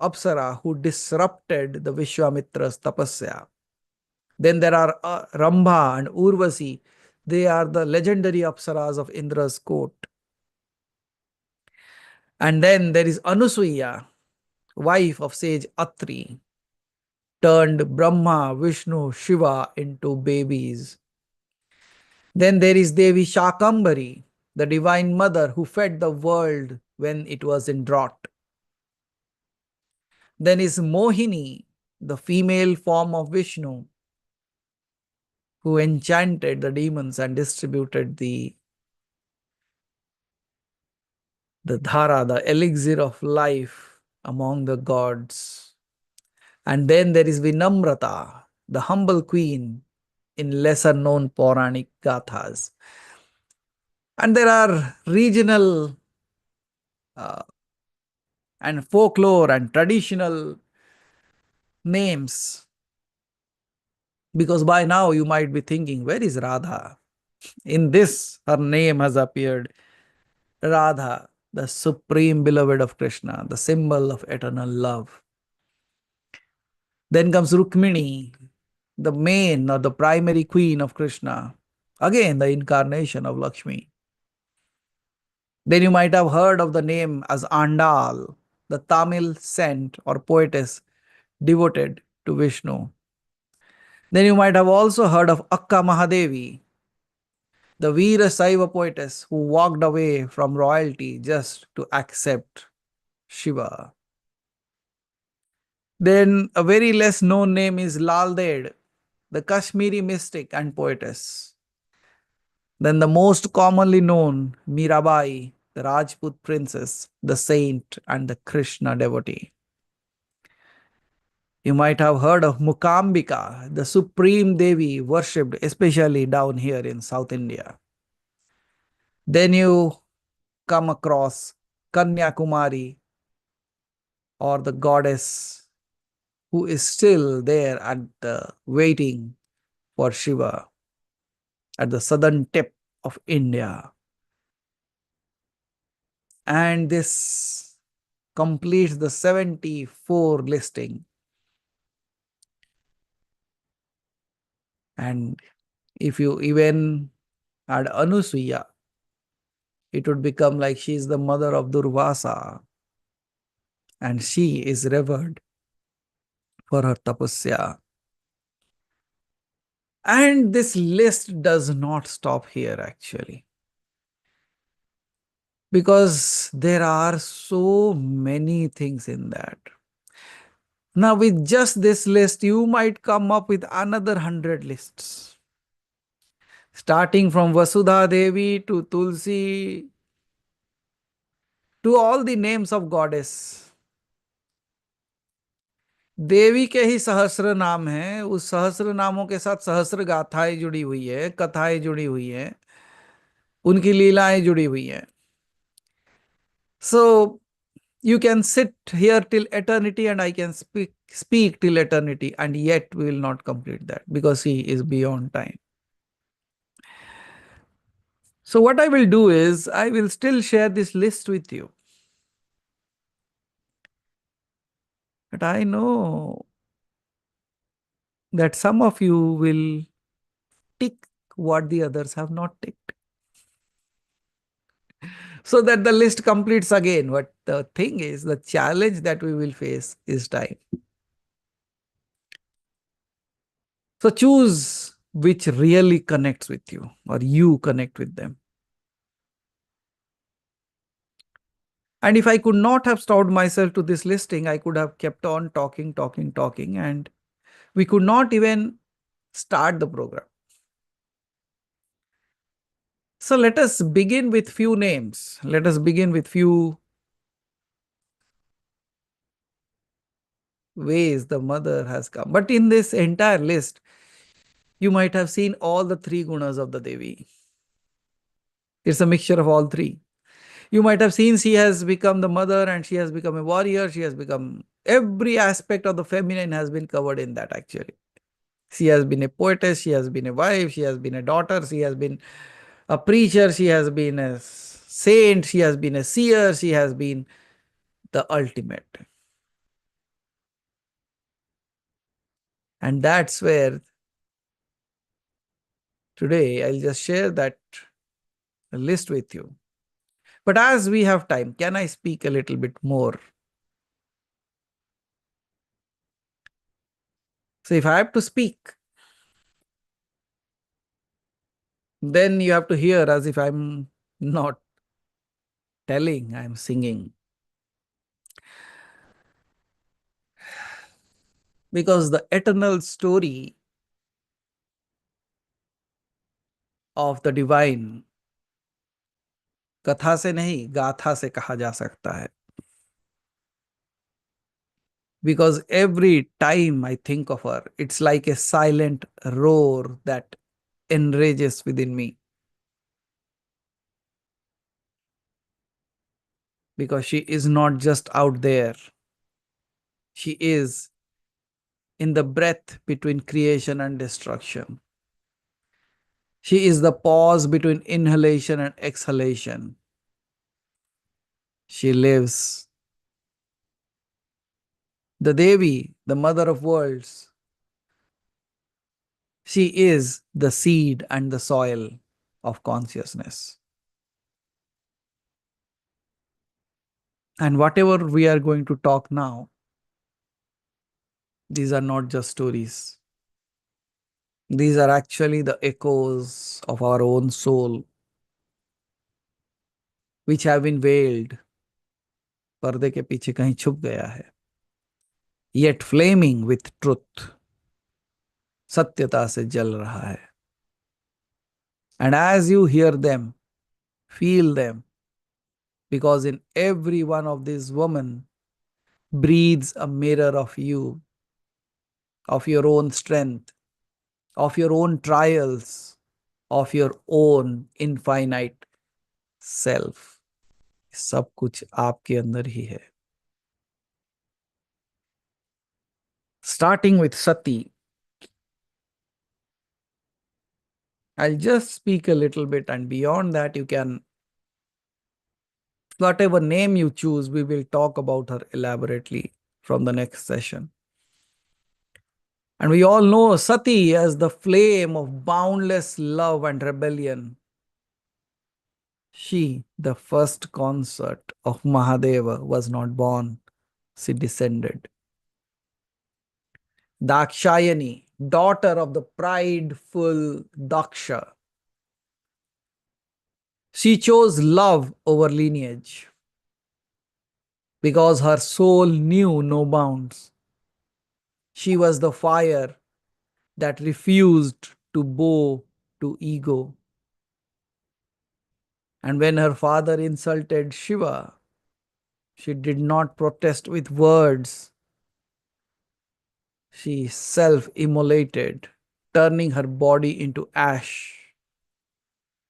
Apsara who disrupted the Vishwamitra's tapasya. Then there are Rambha and Urvasi. They are the legendary Apsaras of Indra's court. And then there is Anusuya, wife of sage Atri, turned Brahma, Vishnu, Shiva into babies. Then there is Devi Shakambari, the divine mother who fed the world when it was in drought. Then is Mohini, the female form of Vishnu, who enchanted the demons and distributed the dhara, the elixir of life among the gods. And then there is Vinamrata, the humble queen in lesser known Puranic Gathas. And there are regional and folklore and traditional names. Because by now you might be thinking, where is Radha? In this, her name has appeared. Radha, the supreme beloved of Krishna, the symbol of eternal love. Then comes Rukmini, the main or the primary queen of Krishna. Again, the incarnation of Lakshmi. Then you might have heard of the name as Andal, the Tamil saint or poetess devoted to Vishnu. Then you might have also heard of Akka Mahadevi, the Veera Saiva poetess who walked away from royalty just to accept Shiva. Then a very less known name is Lal Ded, the Kashmiri mystic and poetess. Then the most commonly known, Mirabai, the Rajput princess, the saint and the Krishna devotee. You might have heard of Mukambika, the supreme Devi worshipped especially down here in South India. Then you come across Kanyakumari, or the goddess who is still there at waiting for Shiva at the southern tip of India. And this completes the 74 listing. And if you even add Anusuya, it would become like she is the mother of Durvasa and she is revered for her tapasya. And this list does not stop here actually, because there are so many things in that. Now, with just this list, you might come up with another 100 lists, starting from Vasudha Devi to Tulsi to all the names of goddess. देवी के ही सहस्र नाम हैं, उस सहस्र नामों के साथ सहस्र गाथाएं जुड़ी हुई है, कथाएं जुड़ी हुई हैं, उनकी लीलाएं जुड़ी हुई हैं. So you can sit here till eternity and I can speak till eternity, and yet we will not complete that because he is beyond time. So what I will do is I will still share this list with you. But I know that some of you will tick what the others have not ticked, so that the list completes again. But the thing is, the challenge that we will face is time. So choose which really connects with you or you connect with them. And if I could not have stopped myself to this listing, I could have kept on talking, and we could not even start the program. So let us begin with few names. Let us begin with few ways the mother has come. But in this entire list, you might have seen all the three gunas of the Devi. It's a mixture of all three. You might have seen she has become the mother and she has become a warrior. She has become every aspect of the feminine has been covered in that actually. She has been a poetess, she has been a wife, she has been a daughter, she has been a preacher, she has been a saint, she has been a seer, she has been the ultimate. And that's where today I'll just share that list with you. But as we have time, can I speak a little bit more? So if I have to speak, then you have to hear as if I'm not telling, I'm singing. Because the eternal story of the divine कथा से नहीं, गाथा से कहा जा सकता है. Because every time I think of her, it's like a silent roar that enrages within me. Because she is not just out there, she is in the breath between creation and destruction. She is the pause between inhalation and exhalation. She lives. The Devi, the mother of worlds, she is the seed and the soil of consciousness. And whatever we are going to talk now, these are not just stories. These are actually the echoes of our own soul, which have been veiled. पर्दे के पीछे कहीं छुप गया है. Yet flaming with truth. सत्यता से जल रहा है. And as you hear them, feel them, because in every one of these women breathes a mirror of you, of your own strength, of your own trials, of your own infinite self. सब कुछ आपके अंदर ही है. Starting with Sati, I'll just speak a little bit, and beyond that, you can, whatever name you choose, we will talk about her elaborately from the next session. And we all know Sati as the flame of boundless love and rebellion. She, the first consort of Mahadeva, was not born, she descended. Dakshayani, daughter of the prideful Daksha, she chose love over lineage because her soul knew no bounds. She was the fire that refused to bow to ego. And when her father insulted Shiva, she did not protest with words. She self immolated, turning her body into ash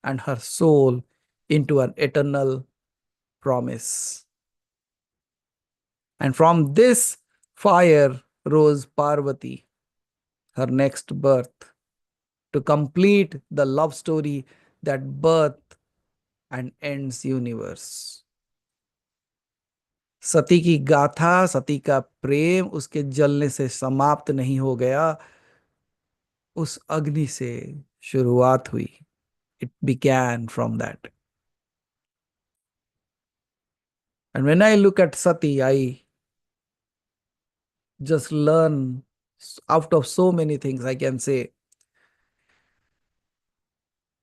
and her soul into an eternal promise. And from this fire rose Parvati, her next birth, to complete the love story that birth and ends universe. सती की गाथा, सती का प्रेम उसके जलने से समाप्त नहीं हो गया, उस अग्नि से शुरुआत हुई. It began from that. And when I look at Sati, I just learn out of so many things. I can say,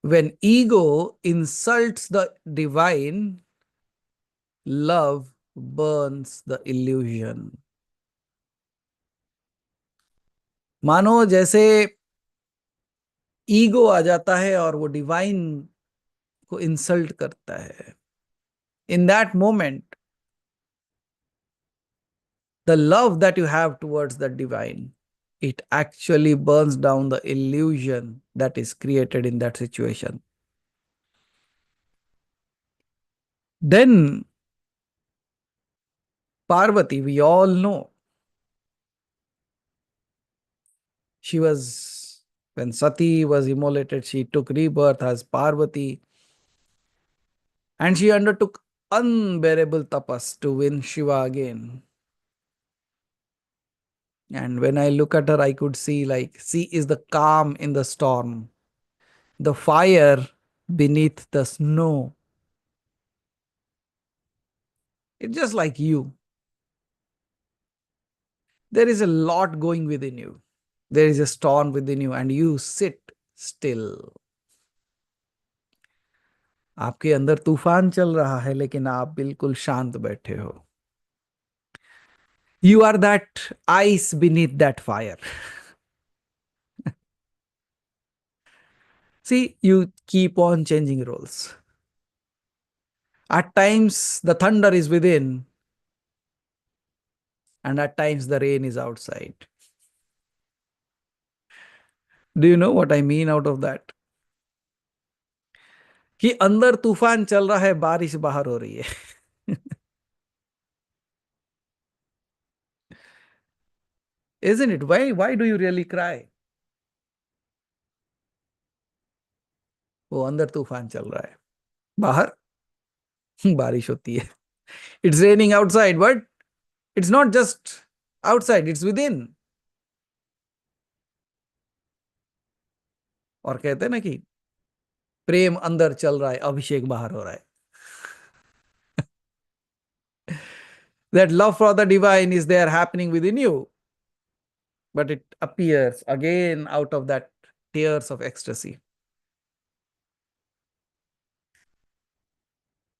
when ego insults the divine, love burns the illusion. मानो जैसे ईगो आ जाता है और वो divine को insult करता है. In that moment, the love that you have towards the divine, it actually burns down the illusion that is created in that situation. Then Parvati, we all know, she was, when Sati was immolated, she took rebirth as Parvati, and she undertook unbearable tapas to win Shiva again. And when I look at her, I could see like she is the calm in the storm, the fire beneath the snow. It's just like you. There is a lot going within you. There is a storm within you, and you sit still. आपके अंदर तूफान चल रहा है, लेकिन आप बिल्कुल शांत बैठे हो. You are that ice beneath that fire. See, you keep on changing roles. At times, the thunder is within, and at times, the rain is outside. Do you know what I mean out of that? कि अंदर तूफान चल रहा है, बारिश बाहर हो रही है. Isn't it? Why do you really cry? वो अंदर तूफान चल रहा है, बाहर बारिश होती है. It's raining outside, but it's not just outside, it's within. और कहते हैं ना कि प्रेम अंदर चल रहा है, अभिषेक बाहर हो रहा है. That love for the divine is there happening within you, but it appears again out of that tears of ecstasy.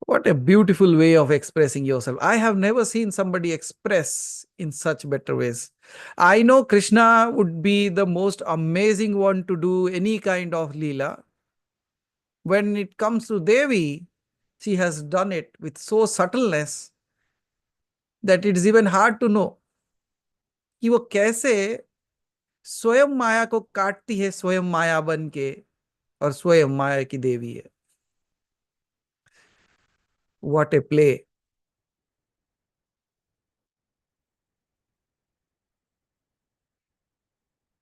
What a beautiful way of expressing yourself. I have never seen somebody express in such better ways. I know Krishna would be the most amazing one to do any kind of Leela. When it comes to Devi, she has done it with so subtleness that it is even hard to know कि वो कैसे स्वयं माया को काटती है, स्वयं माया बन के, और स्वयं माया की देवी है. What a play.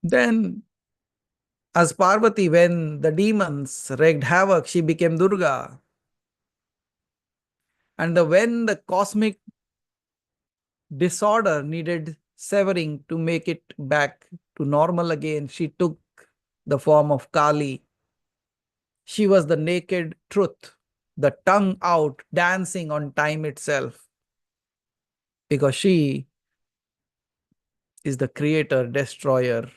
Then, as Parvati, when the demons wreaked havoc, she became Durga. And when the cosmic disorder needed severing to make it back to normal again, she took the form of Kali. She was the naked truth. the tongue out, dancing on time itself, because she is the creator, destroyer,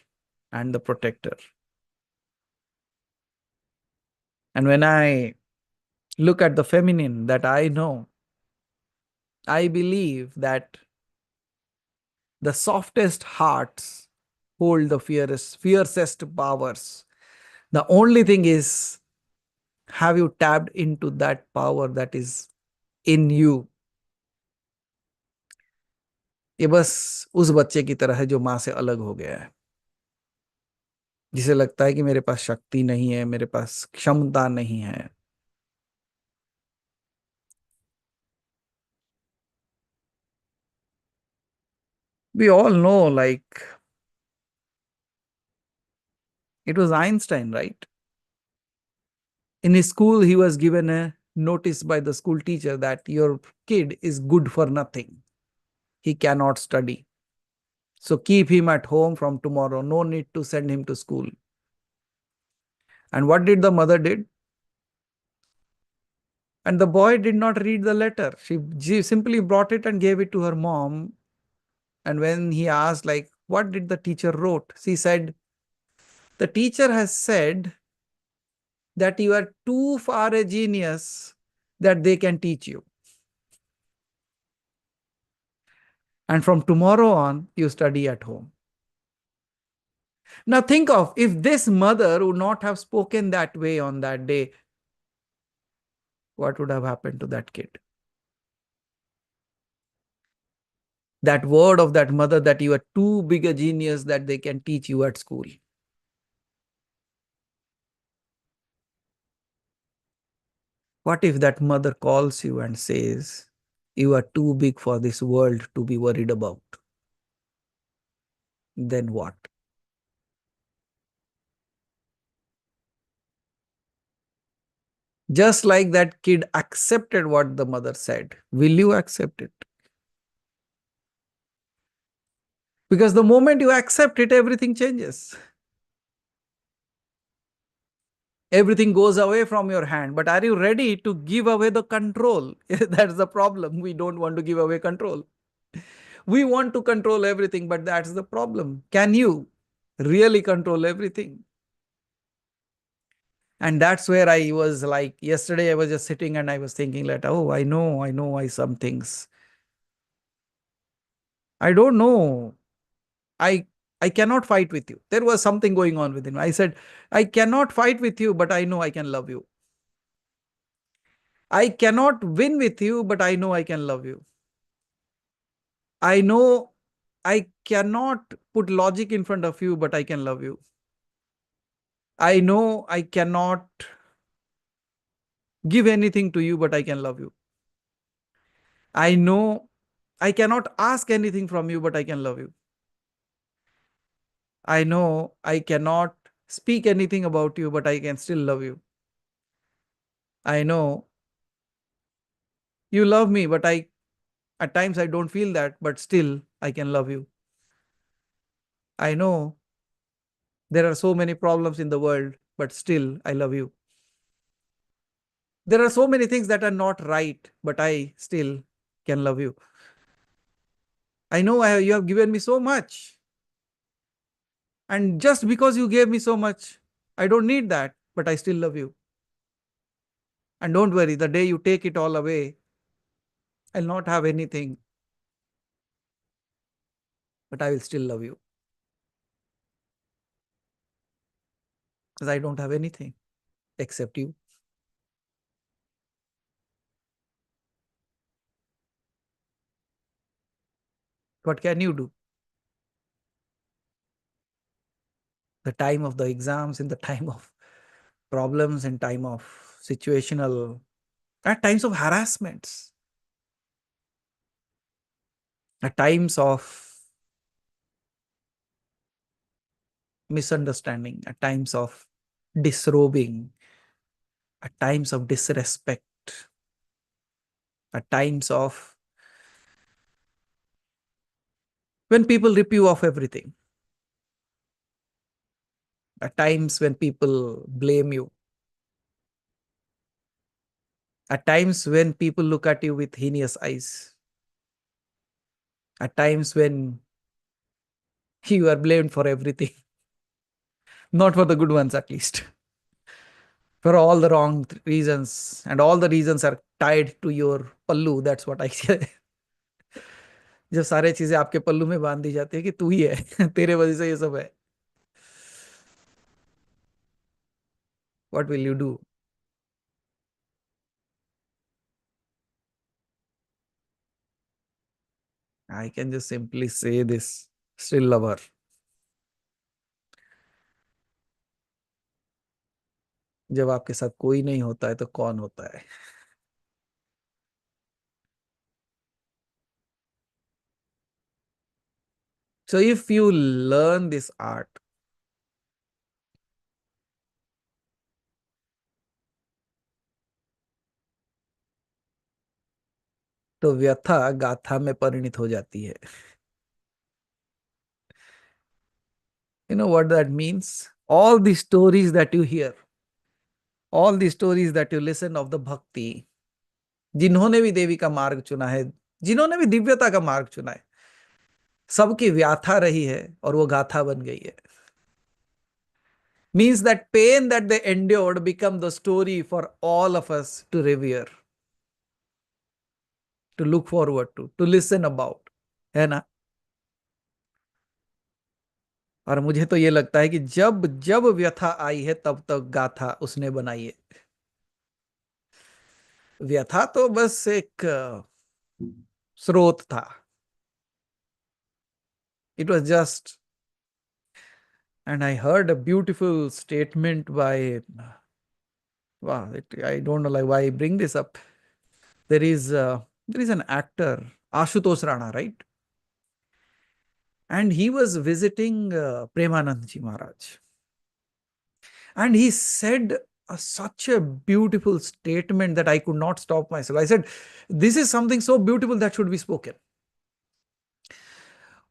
and the protector. And when I look at the feminine that I know, I believe that the softest hearts hold the fiercest powers. The only thing is, have you tapped into that power that is in you? ये बस उस बच्चे की तरह है जो माँ से अलग हो गया है, जिसे लगता है कि मेरे पास शक्ति नहीं है, मेरे पास क्षमता नहीं है. We all know, like, it was Einstein, right? In his school, he was given a notice by the school teacher that your kid is good for nothing. He cannot study. So keep him at home from tomorrow. No need to send him to school. And what did the mother did? And the boy did not read the letter. She simply brought it and gave it to her mom. And when he asked, like, what did the teacher wrote? She said, the teacher has said that you are too far a genius that they can teach you. And from tomorrow on, you study at home. Now think of, if this mother would not have spoken that way on that day, what would have happened to that kid? That word of that mother, that you are too big a genius that they can teach you at school. What if that mother calls you and says, you are too big for this world to be worried about? Then what? Just like that kid accepted what the mother said, will you accept it? Because the moment you accept it, everything changes. Everything goes away from your hand. But are you ready to give away the control? That's the problem. We don't want to give away control. We want to control everything, but that's the problem. Can you really control everything? And that's where I was like, yesterday I was just sitting and I was thinking that, oh, I know I some things. I don't know. I I cannot fight with you. There was something going on within me. I said, I cannot fight with you, but I know I can love you. I cannot win with you, but I know I can love you. I know I cannot put logic in front of you, but I can love you. I know I cannot give anything to you, but I can love you. I know I cannot ask anything from you, but I can love you. I know I cannot speak anything about you, but I can still love you. I know you love me, but at times I don't feel that, but still I can love you. I know there are so many problems in the world, but still I love you. There are so many things that are not right, but I still can love you. I know you have given me so much. And just because you gave me so much, I don't need that, but I still love you. And don't worry, the day you take it all away, I'll not have anything, but I will still love you because I don't have anything except you. What can you do? The time of the exams, in the time of problems, in time of situational, at times of harassments, at times of misunderstanding, at times of disrobing, at times of disrespect, at times of when people rip you off everything, at times when people blame you, At times when people look at you with heinous eyes, at times when you are blamed for everything, not for the good ones at least, for all the wrong reasons, and all the reasons are tied to your pallu. That's what I say. जब सारे चीजें आपके पल्लू में बांध दी जाती है कि तू ही है, तेरे वजह से ये सब है, what will you do? I can just simply say this, still love her. जब आपके साथ कोई नहीं होता है तो कौन होता है? So if you learn this art, तो व्यथा गाथा में परिणित हो जाती है. You know what that means? All the stories that you hear, all the stories that you listen of the bhakti, जिन्होंने भी देवी का मार्ग चुना है, जिन्होंने भी दिव्यता का मार्ग चुना है, सबकी व्याथा रही है और वो गाथा बन गई है. Means that pain that they endured become the story for all of us to revere, to look forward to listen about, है ना? और मुझे तो ये लगता है कि जब जब व्यथा आई है तब तक गाथा उसने बनाई है. व्यथा तो बस एक स्रोत था. It was just, and I heard a beautiful statement by, wow, I don't know like why I bring this up. There is an actor, Ashutosh Rana, right? And he was visiting Premanand Ji Maharaj. And he said such a beautiful statement that I could not stop myself. I said, this is something so beautiful that should be spoken.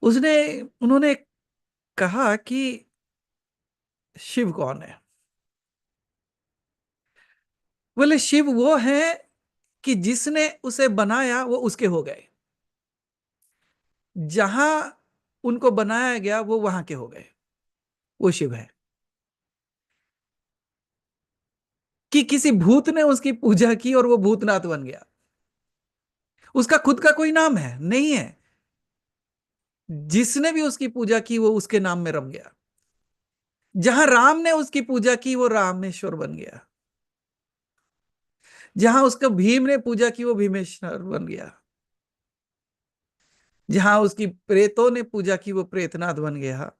उन्होंने कहा कि शिव कौन है? बोले शिव वो है कि जिसने उसे बनाया वो उसके हो गए, जहां उनको बनाया गया वो वहां के हो गए, वो शिव है. कि किसी भूत ने उसकी पूजा की और वो भूतनाथ बन गया, उसका खुद का कोई नाम है नहीं है, जिसने भी उसकी पूजा की वो उसके नाम में रम गया. जहां राम ने उसकी पूजा की वो रामेश्वर बन गया, जहां उसका भीम ने पूजा की वो भीमेश्वर बन गया, जहां उसकी प्रेतों ने पूजा की वो प्रेतनाथ बन गया.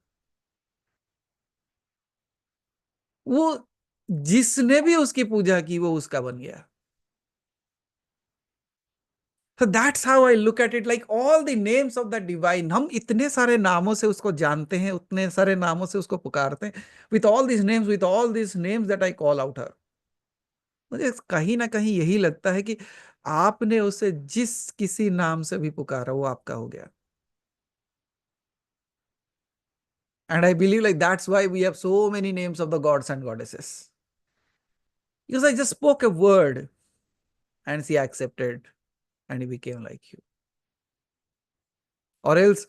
वो जिसने भी उसकी पूजा की वो उसका बन गया. So that's how I look at it, like all the names of the divine. हम इतने सारे नामों से उसको जानते हैं, उतने सारे नामों से उसको पुकारते हैं. With all these names that I call out her. मुझे कहीं ना कहीं यही लगता है कि आपने उसे जिस किसी नाम से भी पुकारा वो आपका हो गया. And I believe like that's why we have so many names of the gods and goddesses. Because I just spoke a word and she accepted and he became like you. Or else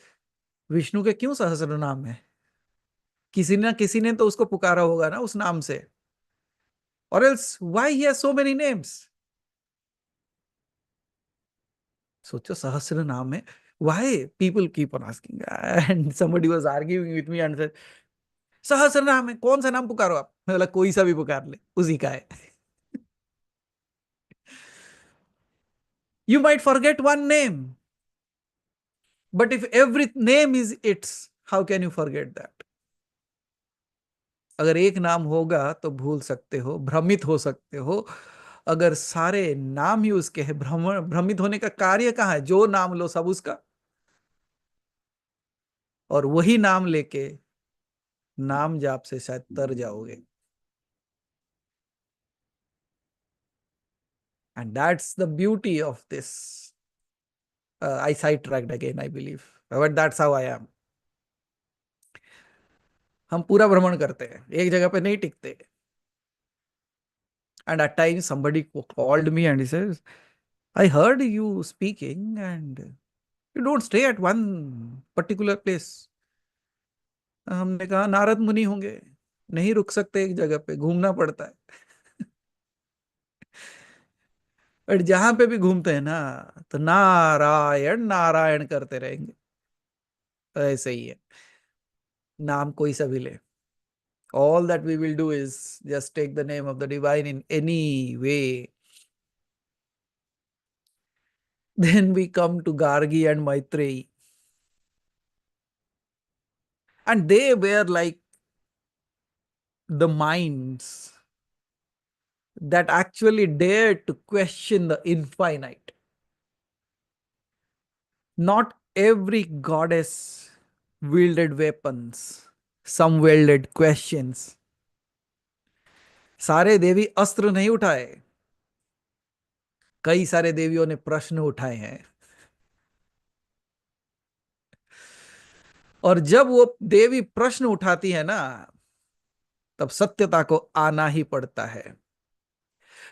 Vishnu के क्यों सहस्र नाम है? किसी ना किसी ने तो उसको पुकारा होगा ना उस नाम से. Or else why he has so many names? सोचो सहस्र नाम है. Why people keep on asking? And somebody was arguing with me and said, सहस्र नाम है, कौन सा नाम पुकारो आप? मैं बोला कोई सा भी पुकार ले, उसी का है. You might forget one name, but if every name is its, how can you forget that? अगर एक नाम होगा तो भूल सकते हो, भ्रमित हो सकते हो. अगर सारे नाम ही उसके हैं, भ्रमित होने का कार्य कहाँ है? जो नाम लो सब उसका, और वही नाम लेके नाम जाप से शायद तर जाओगे. And that's the beauty of this. I sidetracked again, I believe. But that's how I am. हम पूरा भ्रमण करते हैं, एक जगह पे नहीं टिकते. And at times somebody called me and he says, I heard you speaking and you don't stay at one particular place. हमने कहा नारद मुनि होंगे, नहीं रुक सकते एक जगह पे, घूमना पड़ता है। बट जहां पे भी घूमते हैं ना, तो नारायण नारायण करते रहेंगे। तो ऐसे ही है, नाम कोई सा भी ले, all that we will do is just take the name of the divine in any way. Then we come to Gargi and Maitreyi, and they were like the minds that actually dared to question the infinite. Not every goddess wielded weapons, some wielded questions. सारे देवी अस्त्र नहीं उठाए, कई सारे देवियों ने प्रश्न उठाए हैं। और जब वो देवी प्रश्न उठाती है ना, तब सत्यता को आना ही पड़ता है।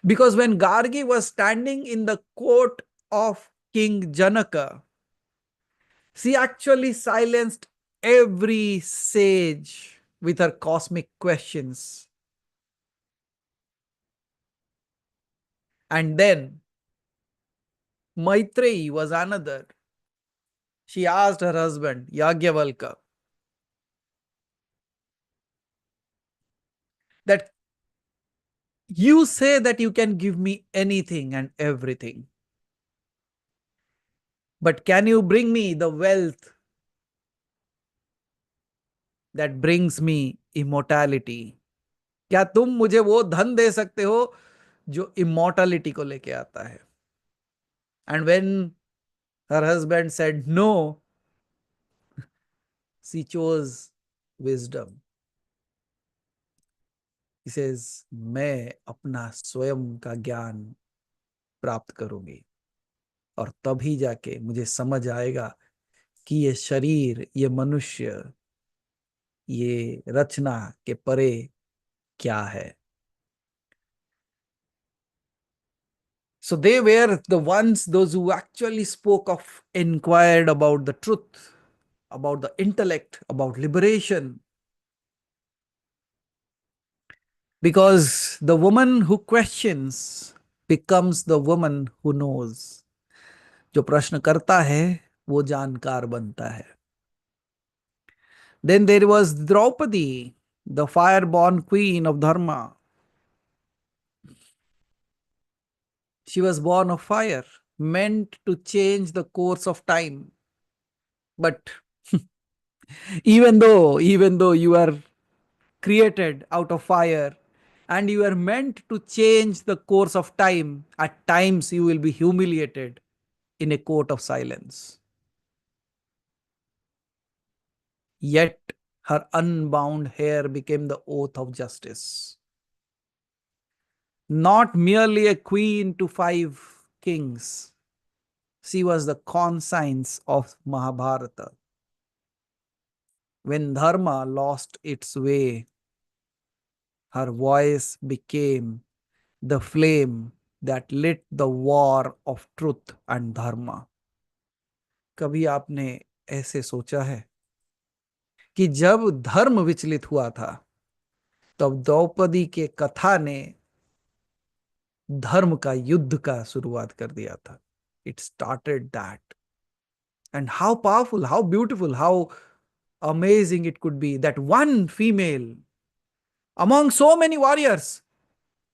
Because when Gargi was standing in the court of King Janaka, she actually silenced every sage with her cosmic questions. And then Maitreyi was another. She asked her husband, Yagyavalka, that you say that you can give me anything and everything, but can you bring me the wealth that brings me immortality? क्या तुम मुझे वो धन दे सकते हो जो immortality को लेके आता है? And when her husband said no, she chose wisdom. He says, मैं अपना स्वयं का ज्ञान प्राप्त करूंगी, और तभी जाके मुझे समझ आएगा कि ये शरीर, ये मनुष्य, ये रचना के परे क्या है। So they were the ones, those who actually spoke of, inquired about the truth, about the intellect, about liberation. Because the woman who questions becomes the woman who knows. जो प्रश्न करता है वो जानकार बनता है। Then there was Draupadi, the fire-born queen of Dharma. She was born of fire, meant to change the course of time. But even though you are created out of fire and you are meant to change the course of time, at times you will be humiliated in a court of silence. Yet her unbound hair became the oath of justice. Not merely a queen to 5 kings, she was the conscience of Mahabharata. When Dharma lost its way, her voice became the flame that lit the war of truth and dharma. कभी आपने ऐसे सोचा है कि जब धर्म विचलित हुआ था, तब द्रौपदी के कथा ने धर्म का युद्ध का शुरुआत कर दिया था? It started that. And how powerful, how beautiful, how amazing it could be that one female among so many warriors,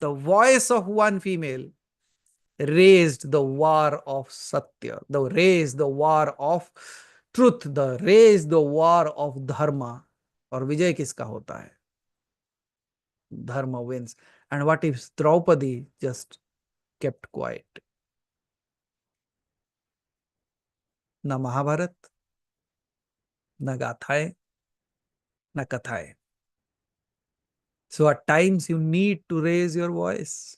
the voice of one female raised the war of Satya, raised the war of truth, raised the war of Dharma. और विजय किसका होता है? Dharma wins. And what if Draupadi just kept quiet? न महाभारत, न गाथाएं, न कथाएं. So at times you need to raise your voice.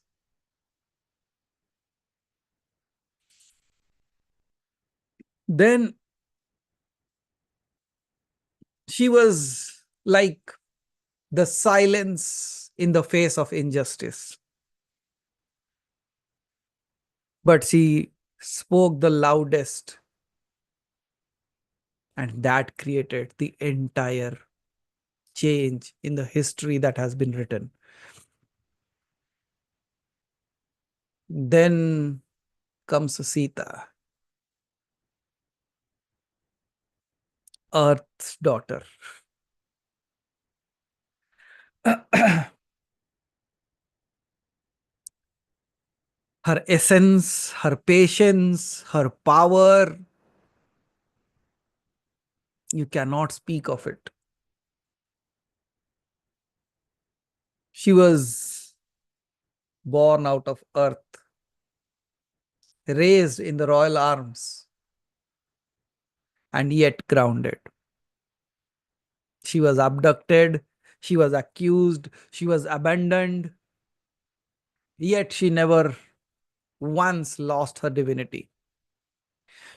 Then she was like the silence in the face of injustice. but she spoke the loudest, and that created the entire change in the history that has been written. Then comes Sita, Earth's daughter. Her essence, her patience, her power, you cannot speak of it. She was born out of earth, raised in the royal arms, and yet grounded. She was abducted, she was accused, she was abandoned, yet she never once lost her divinity.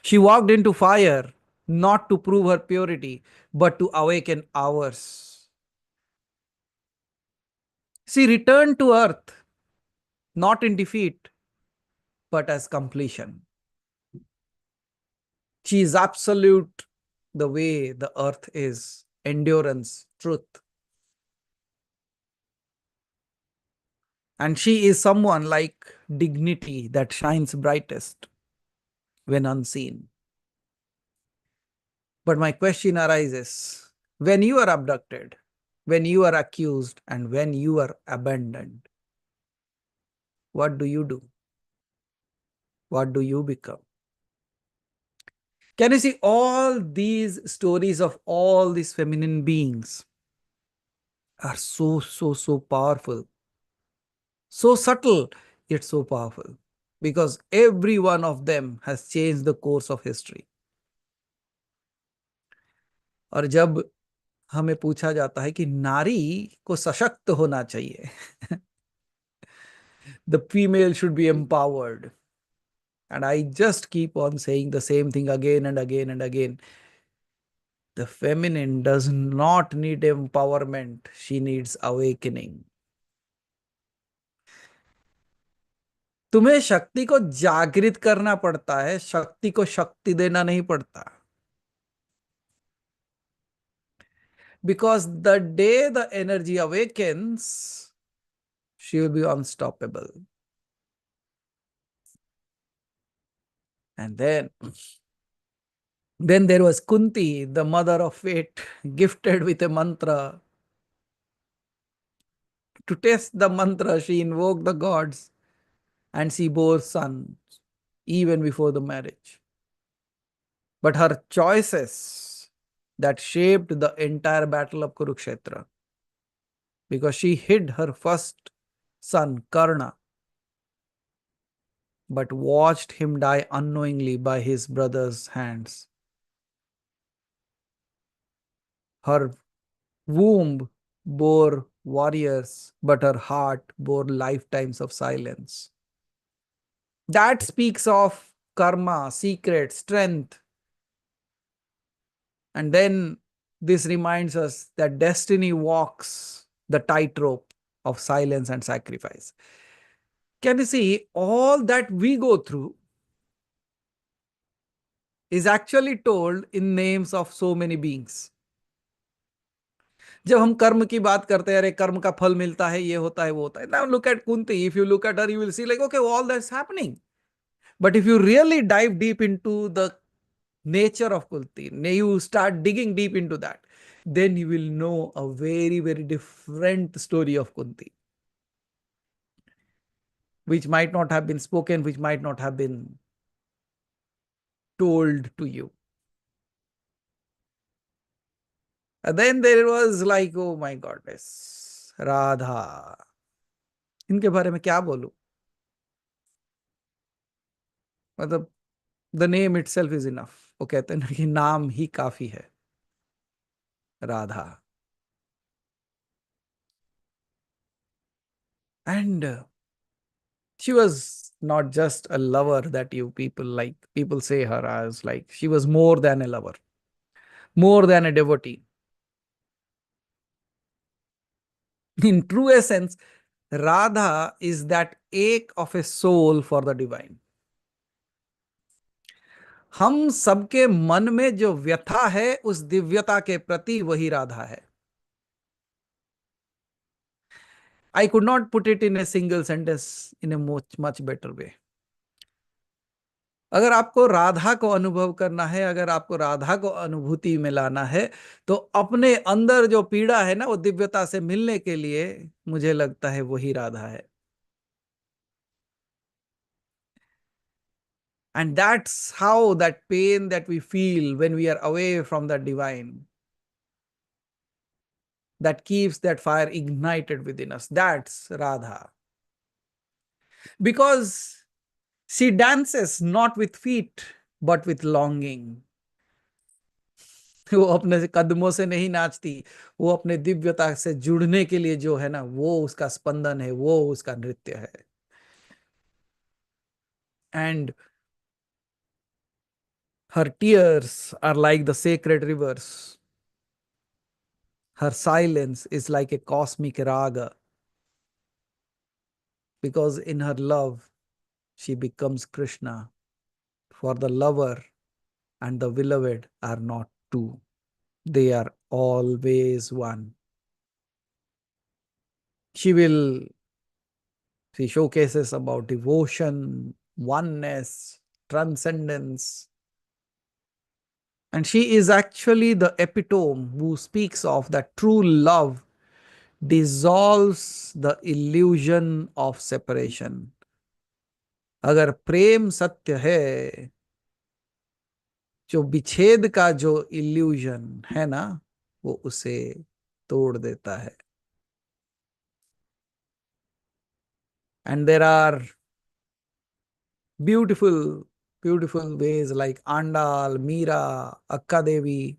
She walked into fire not to prove her purity, but to awaken ours. She returned to earth not in defeat, but as completion. She is absolute the way the earth is, endurance, truth. And she is someone like dignity that shines brightest when unseen. But my question arises, when you are abducted, when you are accused, and when you are abandoned, what do you do? What do you become? Can you see all these stories of all these feminine beings are so powerful, so subtle, yet so powerful, because every one of them has changed the course of history. और जब हमें पूछा जाता है कि नारी को सशक्त होना चाहिए, the female should be empowered, and I just keep on saying the same thing again and again and again. The feminine does not need empowerment, she needs awakening. तुम्हें शक्ति को जागृत करना पड़ता है, शक्ति को शक्ति देना नहीं पड़ता. Because the day the energy awakens, she will be unstoppable. And then there was Kunti, the mother of fate, gifted with a mantra. To test the mantra, she invoked the gods and she bore sons even before the marriage. But her choices that shaped the entire battle of Kurukshetra, because she hid her first son, Karna, but watched him die unknowingly by his brother's hands. Her womb bore warriors, but her heart bore lifetimes of silence. That speaks of karma, secret, strength. And then this reminds us that destiny walks the tightrope of silence and sacrifice. Can you see all that we go through is actually told in names of so many beings. जब हम कर्म की बात करते हैं, अरे कर्म का फल मिलता है, ये होता है, वो होता है. Now look at Kunti. If you look at her, you will see like, okay, all that's happening. But if you really dive deep into the nature of Kunti, you start digging deep into that, then you will know a very different story of Kunti, which might not have been spoken, which might not have been told to you. And then there was like, oh my goddess, Radha. इनके बारे में क्या बोलूं? मतलब the name it self is enough. वो कहते हैं ना कि नाम ही काफी है, Radha. And she was not just a lover that you people like. People say her as like she was more than a lover, more than a devotee. In true essence, Radha is that ache of a soul for the divine. हम सबके मन में जो व्यथा है उस दिव्यता के प्रति वही राधा है. I could not put it in a single sentence in a much better way. अगर आपको राधा को अनुभव करना है, अगर आपको राधा को अनुभूति में लाना है, तो अपने अंदर जो पीड़ा है ना, वो दिव्यता से मिलने के लिए मुझे लगता है वही राधा है. And that's how that pain that we feel when we are away from the divine, that keeps that fire ignited within us. That's Radha. Because she dances not with feet, but with longing. वो अपने कदमों से नहीं नाचती, वो अपने दिव्यता से जुड़ने के लिए जो है ना, वो उसका स्पंदन है, वो उसका नृत्य है. And her tears are like the sacred rivers. Her silence is like a cosmic raga. Because in her love, she becomes Krishna. For the lover and the beloved are not two, they are always one. She will, she showcases about devotion, oneness, transcendence. And she is actually the epitome who speaks of that true love dissolves the illusion of separation. अगर प्रेम सत्य है, जो विच्छेद का जो illusion है ना, वो उसे तोड़ देता है. And there are beautiful beautiful ways like Andal, Meera, Akka Devi,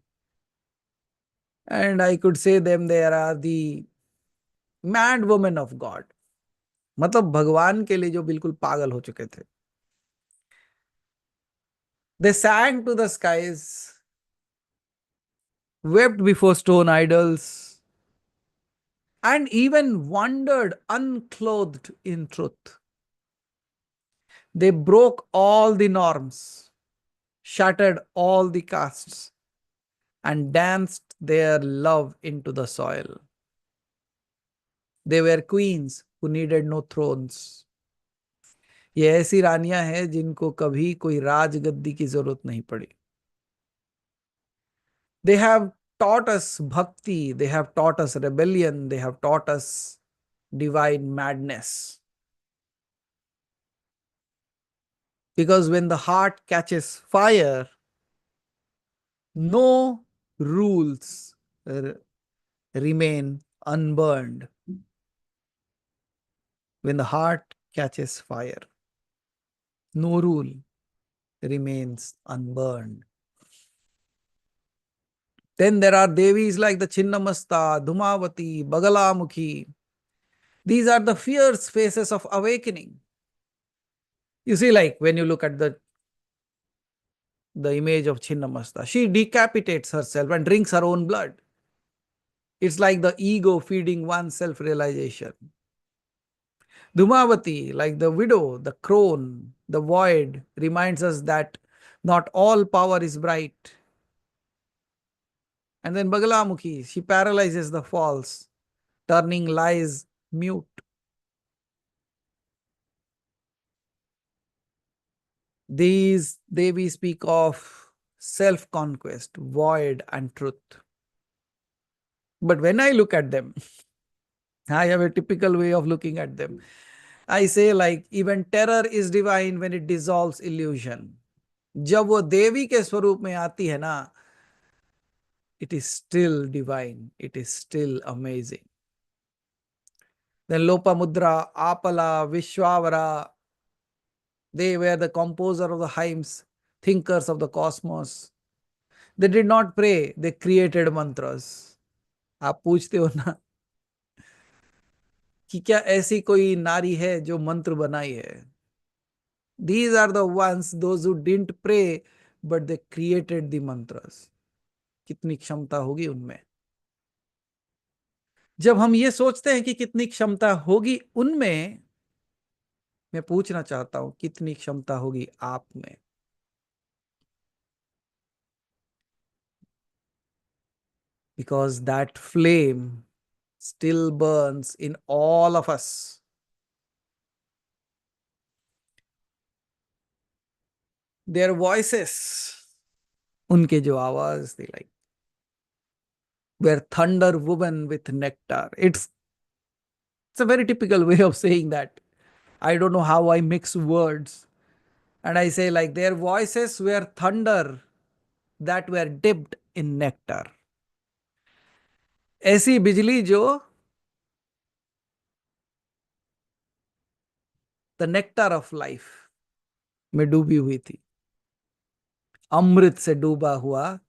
and I could say them, there are the mad women of God. मतलब भगवान के लिए जो बिल्कुल पागल हो चुके थे. They sang to the skies, wept before stone idols, and even wandered unclothed in truth. They broke all the norms, shattered all the castes, and danced their love into the soil. They were queens who needed no thrones. ये ऐसी रानियां हैं जिनको कभी कोई राजगद्दी की जरूरत नहीं पड़ी. They have taught us bhakti, they have taught us rebellion, they have taught us divine madness. Because when the heart catches fire, no rules remain unburned. When the heart catches fire, no rule remains unburned. Then there are Devis like the Chinnamasta, Dhumavati, Bagalamukhi. These are the fierce faces of awakening. You see, like when you look at the image of Chinnamasta, she decapitates herself and drinks her own blood. It's like the ego feeding one's self-realization. Dhumavati, like the widow, the crone, the void, reminds us that not all power is bright. And then Bagalamukhi, she paralyzes the false, turning lies mute. These Devi speak of self-conquest, void, and truth. But when I look at them, I have a typical way of looking at them. I say like even terror is divine when it dissolves illusion. जब वो देवी के स्वरूप में आती है ना, it is still divine. It is still amazing. Then Lopamudra, Apala, Vishwavara, they were the composer of the hymns, thinkers of the cosmos. They did not pray, they created mantras. आप पूछते हो ना कि क्या ऐसी कोई नारी है जो मंत्र बनाई है. These are the ones, those who didn't pray, but they created the mantras. कितनी क्षमता होगी उनमें. जब हम ये सोचते हैं कि कितनी क्षमता होगी उनमें, मैं पूछना चाहता हूं कितनी क्षमता होगी आप में. because that flame still burns in all of us. Their voices, उनके जो आवाज थी, like were thunder woven with nectar. It's a very typical way of saying that. I don't know how I mix words. And I say, like, their voices were thunder that were dipped in nectar. ऐसी बिजली जो the nectar of life में डूबी हुई थी, अमृत से डूबा हुआ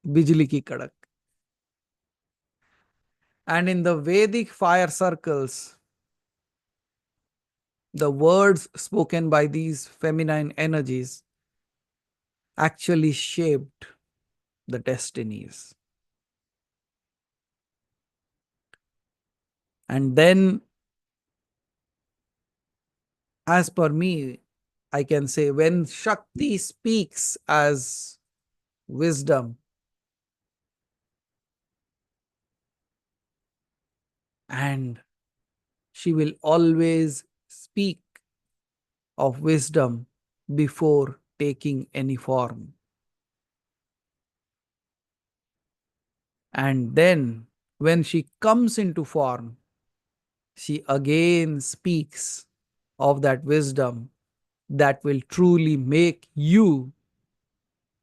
बिजली की कड़क. And in the Vedic fire circles, the words spoken by these feminine energies actually shaped the destinies. And then, as per me, I can say when Shakti speaks as wisdom, and she will always speak of wisdom before taking any form. And then, when she comes into form, she again speaks of that wisdom that will truly make you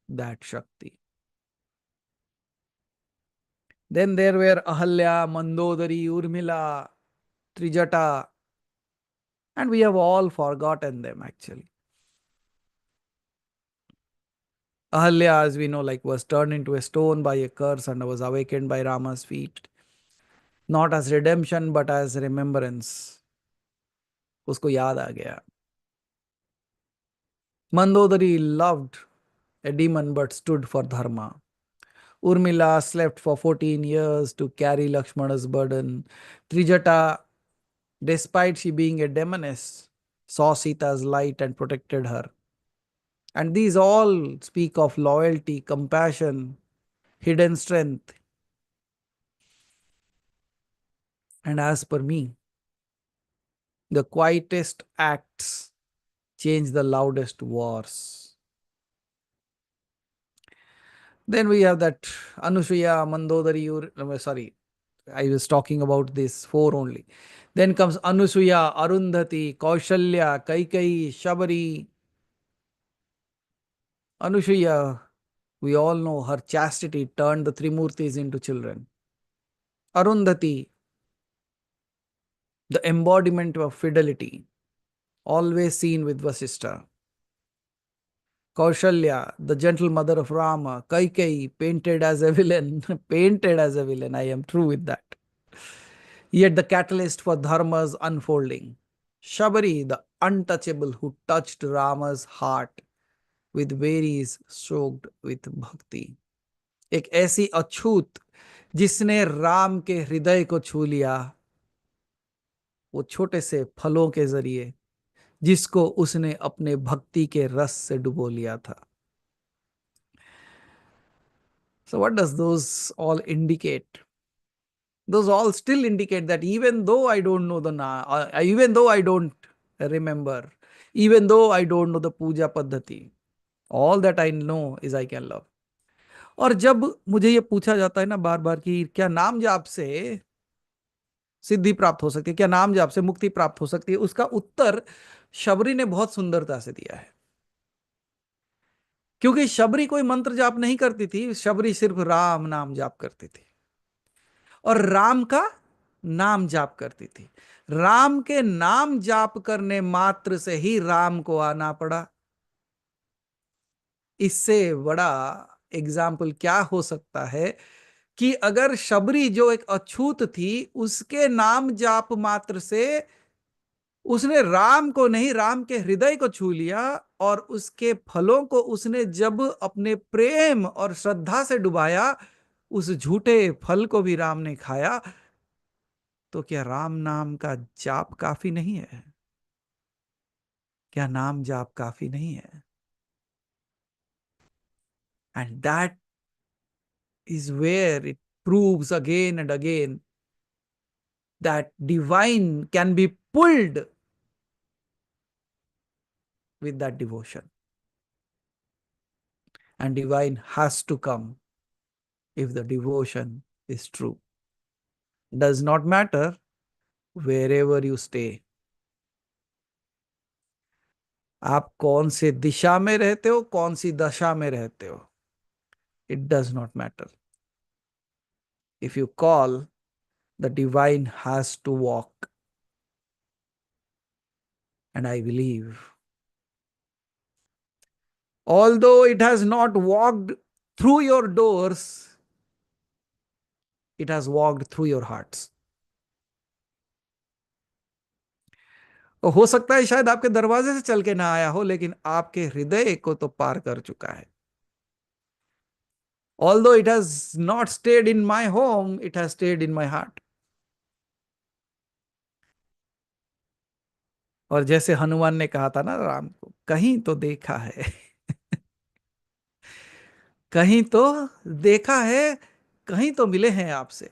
that Shakti. Then there were Ahalya, Mandodari, Urmila, Trijata, and we have all forgotten them actually. Ahalya, as we know, like was turned into a stone by a curse and was awakened by Rama's feet, not as redemption but as remembrance. उसको याद आ गया. Mandodari loved a demon but stood for dharma. Urmila slept for 14 years to carry Lakshmana's burden. Trijata, despite she being a demoness, saw Sita's light and protected her. And these all speak of loyalty, compassion, hidden strength. And as per me, the quietest acts change the loudest wars. Then we have that Anusuya, Mandodari, sorry, I was talking about this four only. Then comes Anusuya, Arundhati, Kaushalya, Kaikai, Shabari. Anusuya, we all know her chastity turned the Trimurtis into children. Arundhati, the embodiment of fidelity, always seen with Vasishtha. Kaushalya, the gentle mother of Rama. Kaikai, painted as a villain. Painted as a villain, I am true with that. Yet the catalyst for Dharma's unfolding. Shabari, the untouchable who touched Rama's heart with berries soaked with bhakti. एक ऐसी अछूत जिसने राम के हृदय को छू लिया, वो छोटे से फलों के जरिए जिसको उसने अपने भक्ति के रस से डुबो लिया था. So what does those all indicate? Those all still indicate that even though I don't know even though I don't remember, even though I don't know the puja paddhati, all that I know is I can love. और जब मुझे ये पूछा जाता है ना बार बार कि क्या नाम जाप से सिद्धि प्राप्त हो सकती है, क्या नाम जाप से मुक्ति प्राप्त हो सकती है, उसका उत्तर शबरी ने बहुत सुंदरता से दिया है. क्योंकि शबरी कोई मंत्र जाप नहीं करती थी, शबरी सिर्फ राम नाम जाप करती थी और राम का नाम जाप करती थी. राम के नाम जाप करने मात्र से ही राम को आना पड़ा. इससे बड़ा एग्जाम्पल क्या हो सकता है कि अगर शबरी जो एक अछूत थी, उसके नाम जाप मात्र से उसने राम को नहीं, राम के हृदय को छू लिया और उसके फलों को उसने जब अपने प्रेम और श्रद्धा से डुबाया, उस झूठे फल को भी राम ने खाया. तो क्या राम नाम का जाप काफी नहीं है? क्या नाम जाप काफी नहीं है? And that is where it proves again and again that divine can be pulled with that devotion. And divine has to come if the devotion is true. Does not matter wherever you stay. आप कौन से दिशा में रहते हो, कौन सी दशा में रहते हो, it does not matter. If you call, the divine has to walk. And I believe, although it has not walked through your doors, it has walked through your hearts. तो हो सकता है शायद आपके दरवाजे से चल के ना आया हो, लेकिन आपके हृदय को तो पार कर चुका है. Although it has not stayed in my home, it has stayed in my heart. और जैसे हनुमान ने कहा था ना राम को, कहीं तो देखा है. कहीं तो देखा है, कहीं तो मिले हैं आपसे.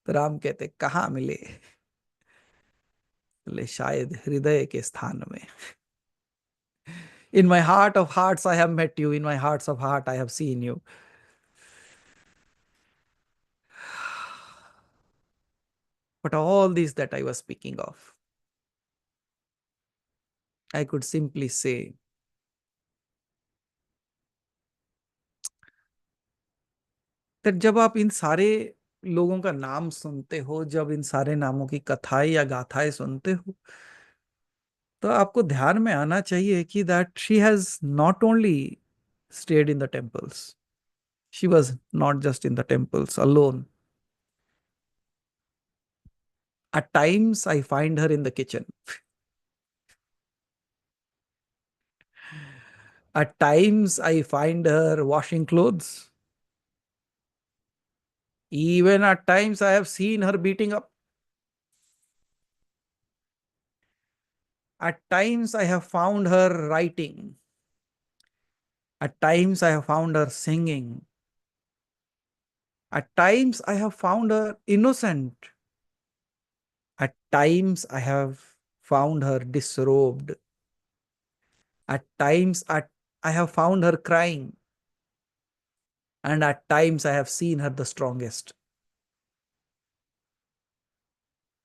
तो राम कहते कहाँ मिले? बोले शायद हृदय के स्थान में. In my heart of hearts I have met you, in my hearts of heart I have seen you. But all these that I was speaking of, I could simply say, that जब आप इन सारे लोगों का नाम सुनते हो, जब इन सारे नामों की कथाएं या गाथाएं सुनते हो, तो आपको ध्यान में आना चाहिए कि that she has not only stayed in the temples. She was not just in the temples alone. At times, I find her in the kitchen. At times, I find her washing clothes. Even at times, I have seen her beating up. At times, I have found her writing. At times, I have found her singing. At times, I have found her innocent. At times, I have found her disrobed. At times, I have found her crying. And at times, I have seen her the strongest.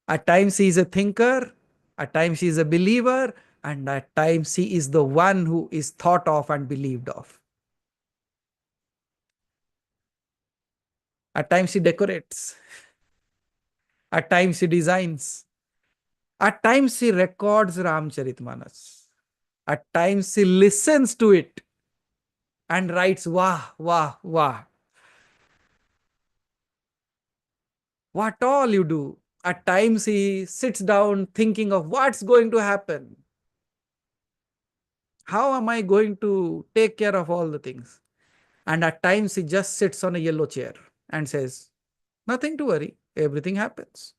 At times, she is a thinker. At times, she is a believer. And at times, she is the one who is thought of and believed of. At times, she decorates. At times, she designs. At times, she records Ramcharitmanas. At times, she listens to it and writes, Wah, Wah, Wah. What all you do. At times, he sits down thinking of what's going to happen. How am I going to take care of all the things? And at times, he just sits on a yellow chair and says, Nothing to worry, everything happens.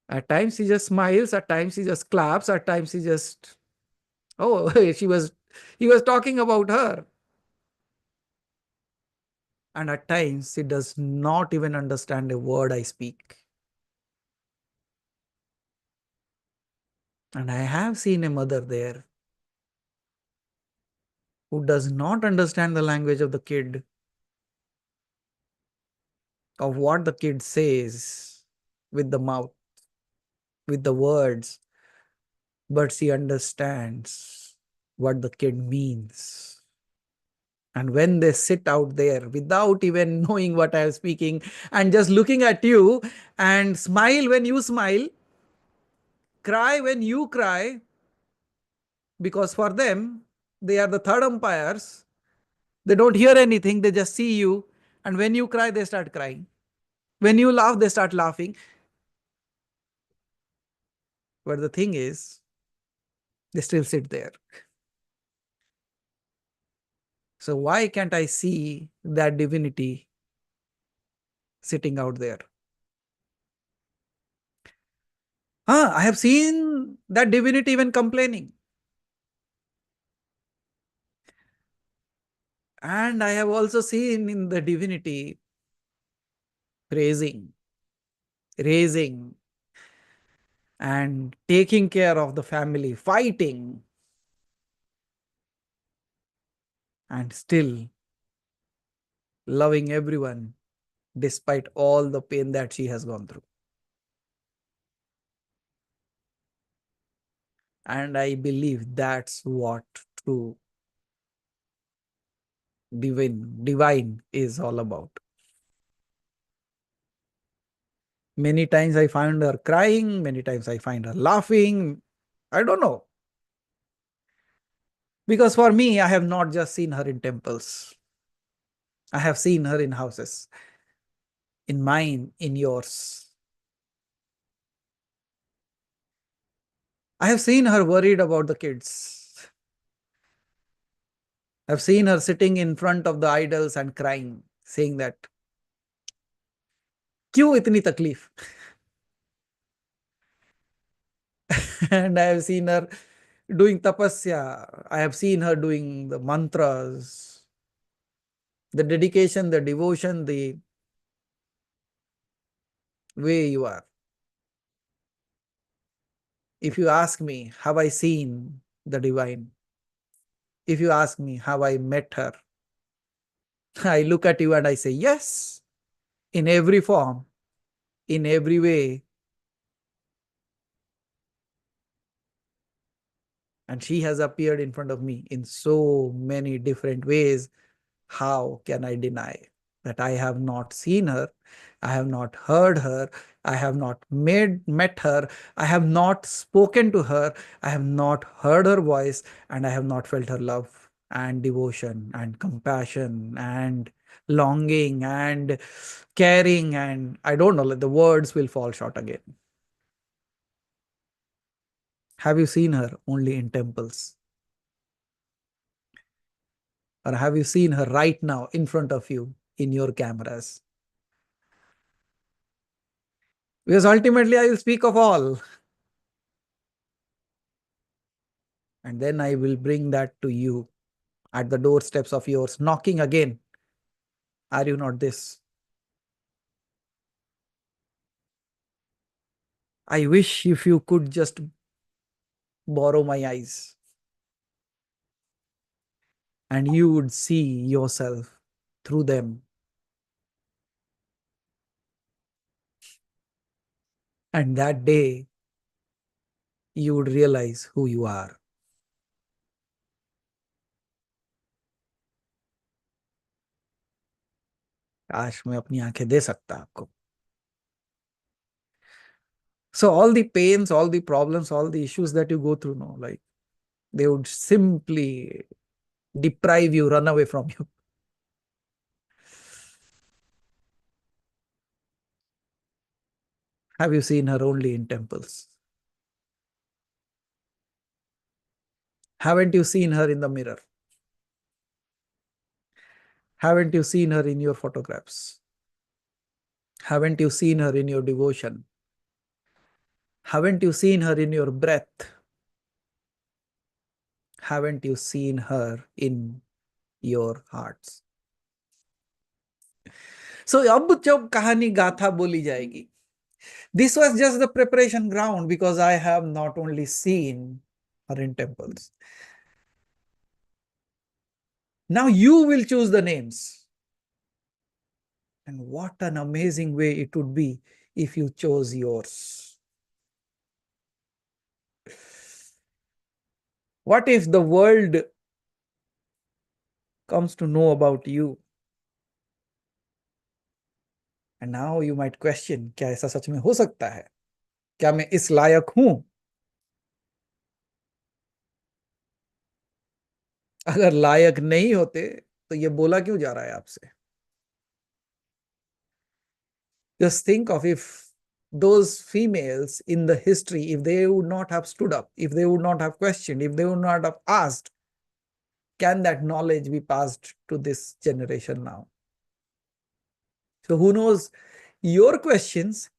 At times, he just smiles, at times, he just claps, at times, he just, oh, he was talking about her. And at times, he does not even understand a word I speak. And I have seen a mother there who does not understand the language of the kid, of what the kid says with the mouth, with the words, but she understands what the kid means. And when they sit out there without even knowing what I am speaking and just looking at you and smile when you smile, cry when you cry, because for them, they are the third umpires. They don't hear anything, they just see you. And when you cry, they start crying. When you laugh, they start laughing. But the thing is, they still sit there. So why can't I see that divinity sitting out there? I have seen that divinity even complaining. And I have also seen in the divinity praising, raising, and taking care of the family, fighting, and still loving everyone despite all the pain that she has gone through. And I believe that's what true divine is all about. Many times I find her crying, many times I find her laughing. I don't know. Because for me, I have not just seen her in temples. I have seen her in houses, in mine, in yours. I have seen her worried about the kids. I've seen her sitting in front of the idols and crying, saying that, क्यों इतनी तकलीफ? And I have seen her doing tapasya. I have seen her doing the mantras, the dedication, the devotion, the way you are. If you ask me, have I seen the divine? If you ask me, have I met her? I look at you and I say, yes, in every form, in every way. And she has appeared in front of me in so many different ways. How can I deny that I have not seen her? I have not heard her. I have not met her. I have not spoken to her. I have not heard her voice, and I have not felt her love and devotion and compassion and longing and caring. And I don't know, the words will fall short again. Have you seen her only in temples? Or have you seen her right now in front of you in your cameras? Because ultimately I will speak of all. And then I will bring that to you at the doorsteps of yours, knocking again. Are you not this? I wish if you could just borrow my eyes and you would see yourself through them. And that day, you would realize who you are. काश मैं अपनी आंखें दे सकता आपको. So all the pains, all the problems, all the issues that you go through, no, like they would simply deprive you, run away from you. Have you seen her only in temples? Haven't you seen her in the mirror? Haven't you seen her in your photographs? Haven't you seen her in your devotion? Haven't you seen her in your breath? Haven't you seen her in your hearts? So अब जब कहानी गाथा बोली जाएगी, this was just the preparation ground because I have not only seen her in temples. Now you will choose the names. And what an amazing way it would be if you chose yours. What if the world comes to know about you? And now you might question, क्या ऐसा सच में हो सकता है? क्या मैं इस लायक हूं? अगर लायक नहीं होते तो ये बोला क्यों जा रहा है आपसे? Just think of if those females in the history, if they would not have stood up, if they would not have questioned, if they would not have asked, can that knowledge be passed to this generation now? So who knows, your questions,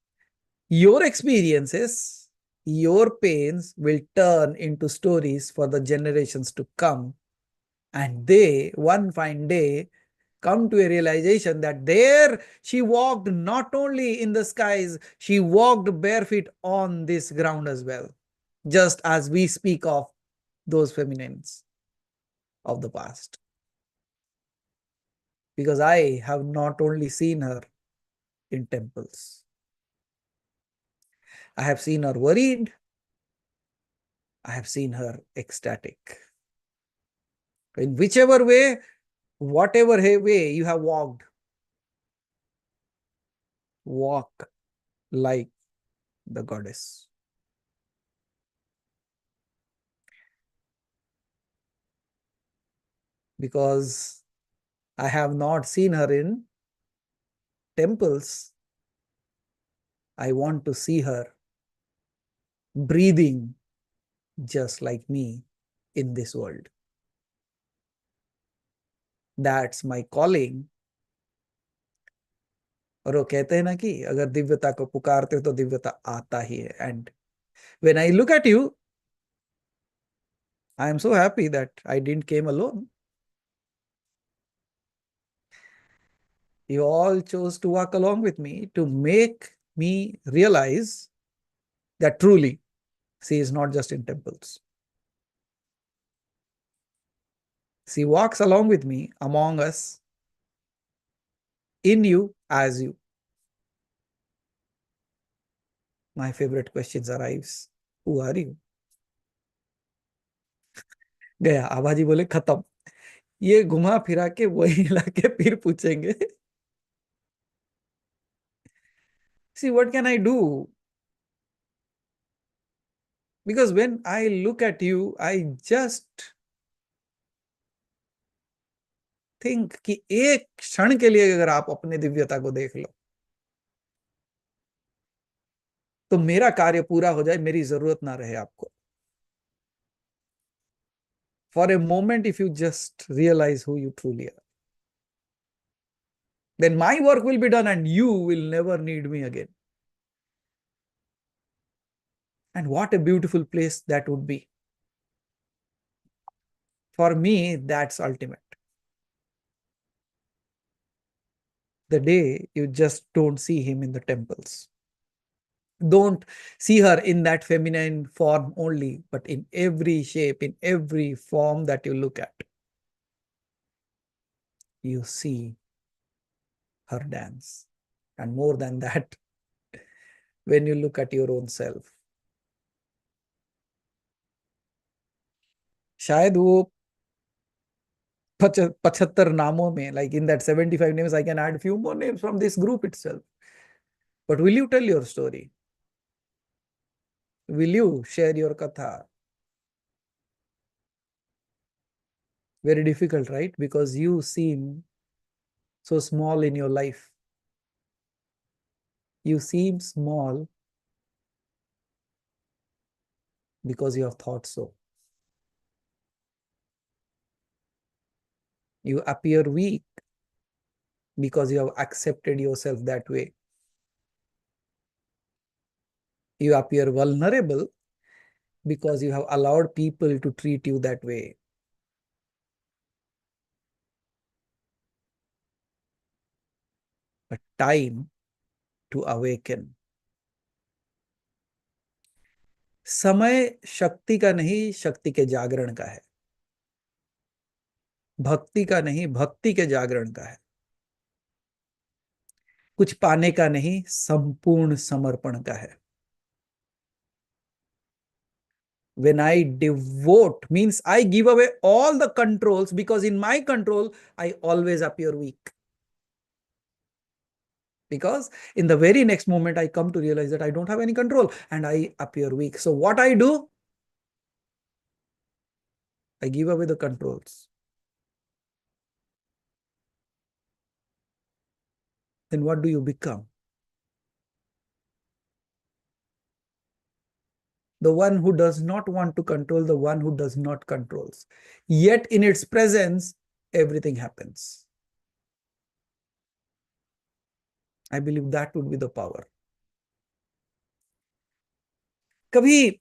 your experiences, your pains will turn into stories for the generations to come, And they, one fine day, come to a realization that there she walked not only in the skies, she walked barefoot on this ground as well. Just as we speak of those feminines of the past. Because I have not only seen her in temples, I have seen her worried, I have seen her ecstatic. In whichever way, whatever way you have walked, walk like the goddess. Because I have not seen her in temples, I want to see her breathing just like me in this world. That's my calling. और वो कहते हैं ना कि अगर दिव्यता को पुकारते हो तो दिव्यता आता ही है. And when I look at you, I am so happy that I didn't came alone. You all chose to walk along with me to make me realize that truly she is not just in temples. She walks along with me, among us, in you, as you. My favorite questions arrives. Who are you? गया. आबाजी बोले खत्म. ये घुमा फिरा के वही लाके फिर पूछेंगे. See, what can I do? Because when I look at you, I just think कि एक क्षण के लिए अगर आप अपने दिव्यता को देख लो तो मेरा कार्य पूरा हो जाए, मेरी जरूरत ना रहे आपको. For a moment, if you just realize who you truly are, then my work will be done and you will never need me again. And what a beautiful place that would be. For me, that's ultimate. The day you just don't see him in the temples. Don't see her in that feminine form only, but in every shape, in every form that you look at. You see her dance. And more than that, when you look at your own self. शायद वो 75 नामों में, like in that 75 names, I can add few more names from this group itself. But will you tell your story? Will you share your katha? Very difficult, right? Because you seem so small in your life. You seem small because you have thought so. You appear weak because you have accepted yourself that way. You appear vulnerable because you have allowed people to treat you that way. But time to awaken. समय शक्ति का नहीं, शक्ति के जागरण का है. भक्ति का नहीं, भक्ति के जागरण का है. कुछ पाने का नहीं, संपूर्ण समर्पण का है. When I devote, means I give away all the controls, because in my control, I always appear weak. Because in the very next moment, I come to realize that I don't have any control and I appear weak. So what I do? I give away the controls. Then what do you become? The one who does not want to control, the one who does not controls. Yet in its presence, everything happens. I believe that would be the power. कभी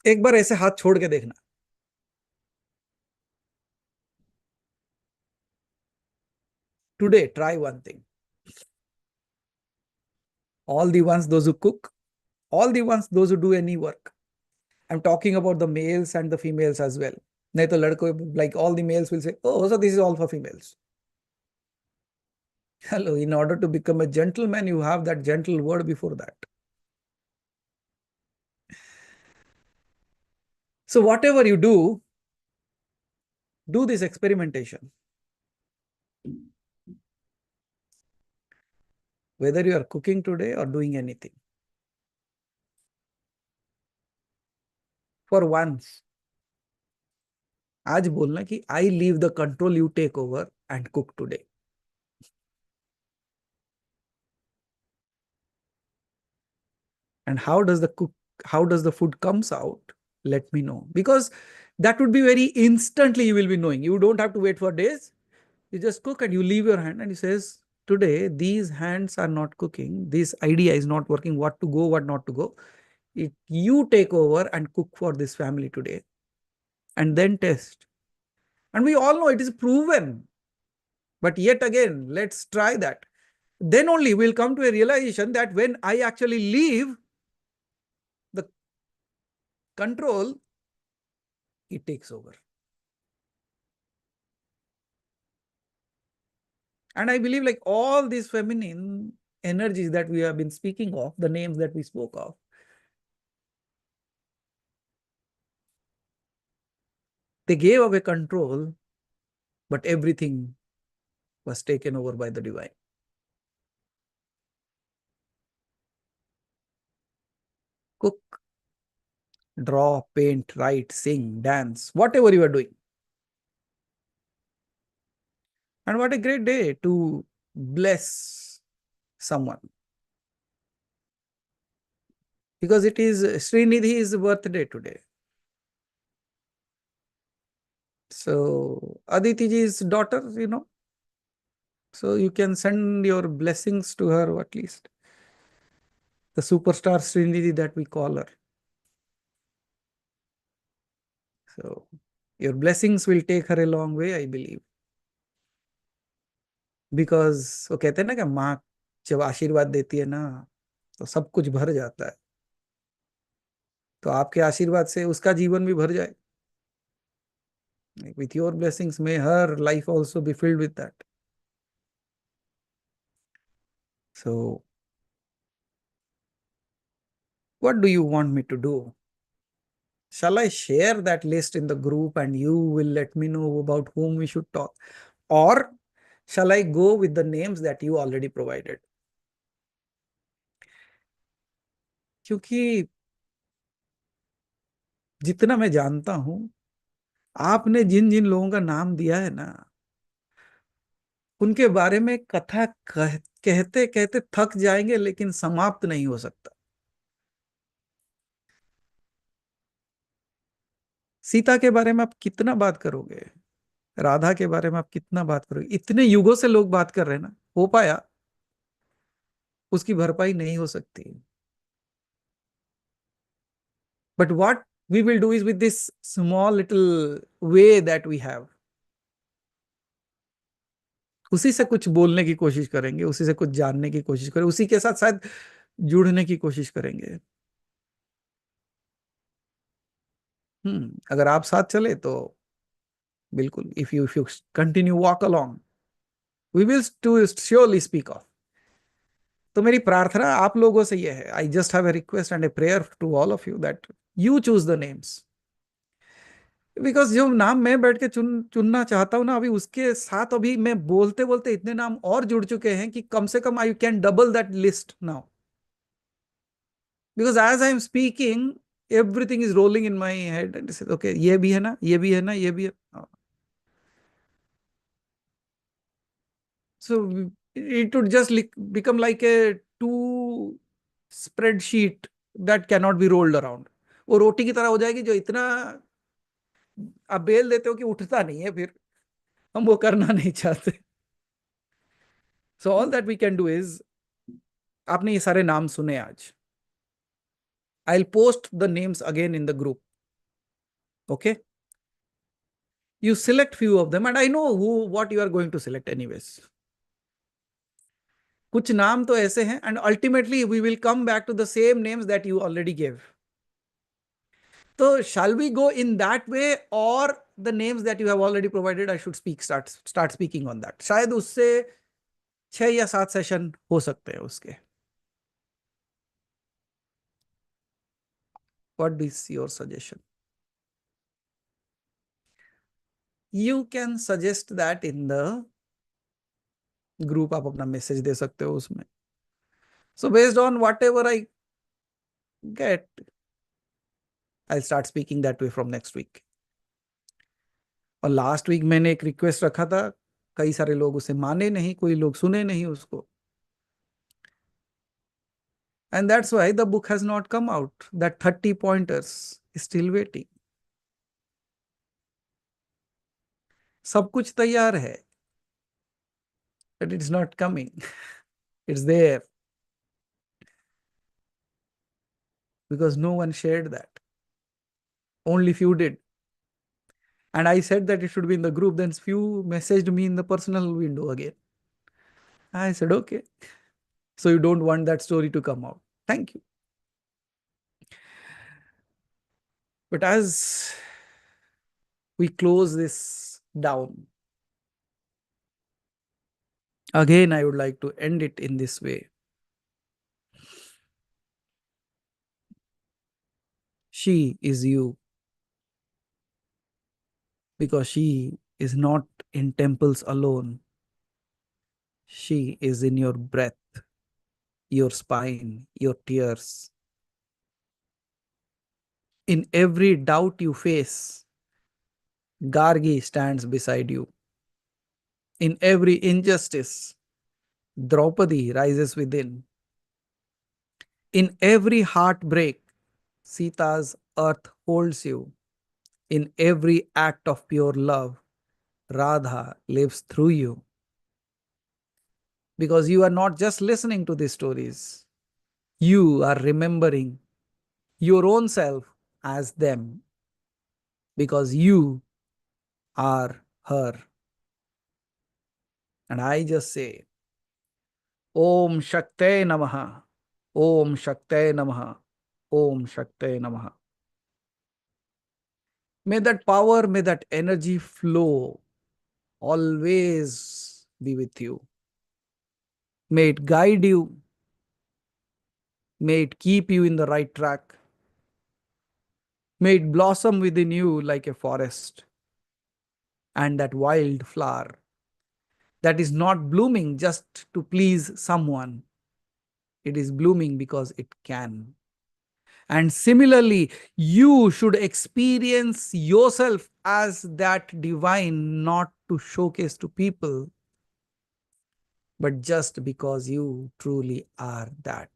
एक बार ऐसे हाथ छोड़ के देखना. Today, try one thing. All the ones, those who cook, all the ones, those who do any work. I'm talking about the males and the females as well. नहीं तो लड़कों, like all the males will say, oh, so this is all for females. Hello, in order to become a gentleman, you have that gentle word before that. So whatever you do this experimentation. Whether you are cooking today or doing anything. For once, आज बोलना कि I leave the control, you take over and cook today. And how does the food comes out? Let me know, because that would be very instantly you will be knowing. You don't have to wait for days. You just cook and you leave your hand and he says, today these hands are not cooking. This idea is not working. What to go, what not to go. You take over and cook for this family today and then test. And we all know it is proven. But yet again, let's try that. Then only we'll come to a realization that when I actually leave the control, it takes over. And I believe like all these feminine energies that we have been speaking of, the names that we spoke of, they gave away control, but everything was taken over by the divine. Cook, draw, paint, write, sing, dance, whatever you are doing. And what a great day to bless someone. Because it is Srinidhi's birthday today. So Aditiji's daughter, so you can send your blessings to her, at least. The superstar Srinidhi that we call her. So your blessings will take her a long way, I believe. Because वो कहते हैं ना कि माँ जब आशीर्वाद देती है ना तो सब कुछ भर जाता है. तो आपके आशीर्वाद से उसका जीवन भी भर जाए. With your blessings, may her life also be filled with that. So, what do you want me to do? Shall I share that list in the group and you will let me know about whom we should talk? Or shall I go with the names that you already provided? क्योंकि जितना मैं जानता हूं, आपने जिन जिन लोगों का नाम दिया है ना, उनके बारे में कथा कहते कहते थक जाएंगे, लेकिन समाप्त नहीं हो सकता. सीता के बारे में आप कितना बात करोगे? राधा के बारे में आप कितना बात करोगे? इतने युगों से लोग बात कर रहे हैं ना, हो पाया, उसकी भरपाई नहीं हो सकती. But what we will do is with this small little way that we have, उसी से कुछ बोलने की कोशिश करेंगे, उसी से कुछ जानने की कोशिश करेंगे, उसी के साथ शायद जुड़ने की कोशिश करेंगे. अगर आप साथ चले तो बिल्कुल, if you continue walk along, we will to surely speak of. तो मेरी प्रार्थना आप लोगों से यह है, I just have a request and a prayer to all of you that you choose the names. Because जो नाम मैं बैठ के चुनना चाहता हूं ना, अभी उसके साथ अभी मैं बोलते बोलते इतने नाम और जुड़ चुके हैं कि कम से कम I can double that list now. Because as I am speaking, everything is rolling in my head and okay, ये भी है ना, ये भी है ना, ये भी है. So it would just become like a two spreadsheet that cannot be rolled around. वो रोटी की तरह हो जाएगी जो इतना आप बेल देते हो कि उठता नहीं है, फिर हम वो करना नहीं चाहते. So all that we can do is, आपने ये सारे नाम सुने आज. I'll post the names again in the group. Okay? You select few of them and I know what you are going to select anyways. कुछ नाम तो ऐसे हैं, and ultimately we will come back to the same names that you already gave. So shall we go in that way, or the names that you have already provided, I should start speaking on that? शायद उससे 6 या 7 session हो सकते हैं उसके. What is your suggestion? You can suggest that in the group. आप अपना message दे सकते हो उसमें. So based on whatever I get, I'll start speaking that way from next week. और लास्ट वीक मैंने एक रिक्वेस्ट रखा था, कई सारे लोग उसे माने नहीं, कोई लोग सुने नहीं उसको. And that's why the book has not come out. That 30 pointers is still waiting. सब कुछ तैयार है, but it's not coming. It's there because no one shared that. Only few did. And I said that it should be in the group. Then few messaged me in the personal window again. I said, okay. So you don't want that story to come out. Thank you. But as we close this down, again, I would like to end it in this way. She is you, because she is not in temples alone. She is in your breath, your spine, your tears. In every doubt you face, Gargi stands beside you. In every injustice, Draupadi rises within. In every heartbreak, Sita's earth holds you. In every act of pure love, Radha lives through you. Because you are not just listening to these stories, you are remembering your own self as them, because you are her. And I just say, Om Shakte Namaha, Om Shakte Namaha, Om Shakte Namaha. May that power, may that energy flow always be with you. May it guide you. May it keep you in the right track. May it blossom within you like a forest. And that wild flower that is not blooming just to please someone, it is blooming because it can. And similarly, you should experience yourself as that divine, not to showcase to people, but just because you truly are that.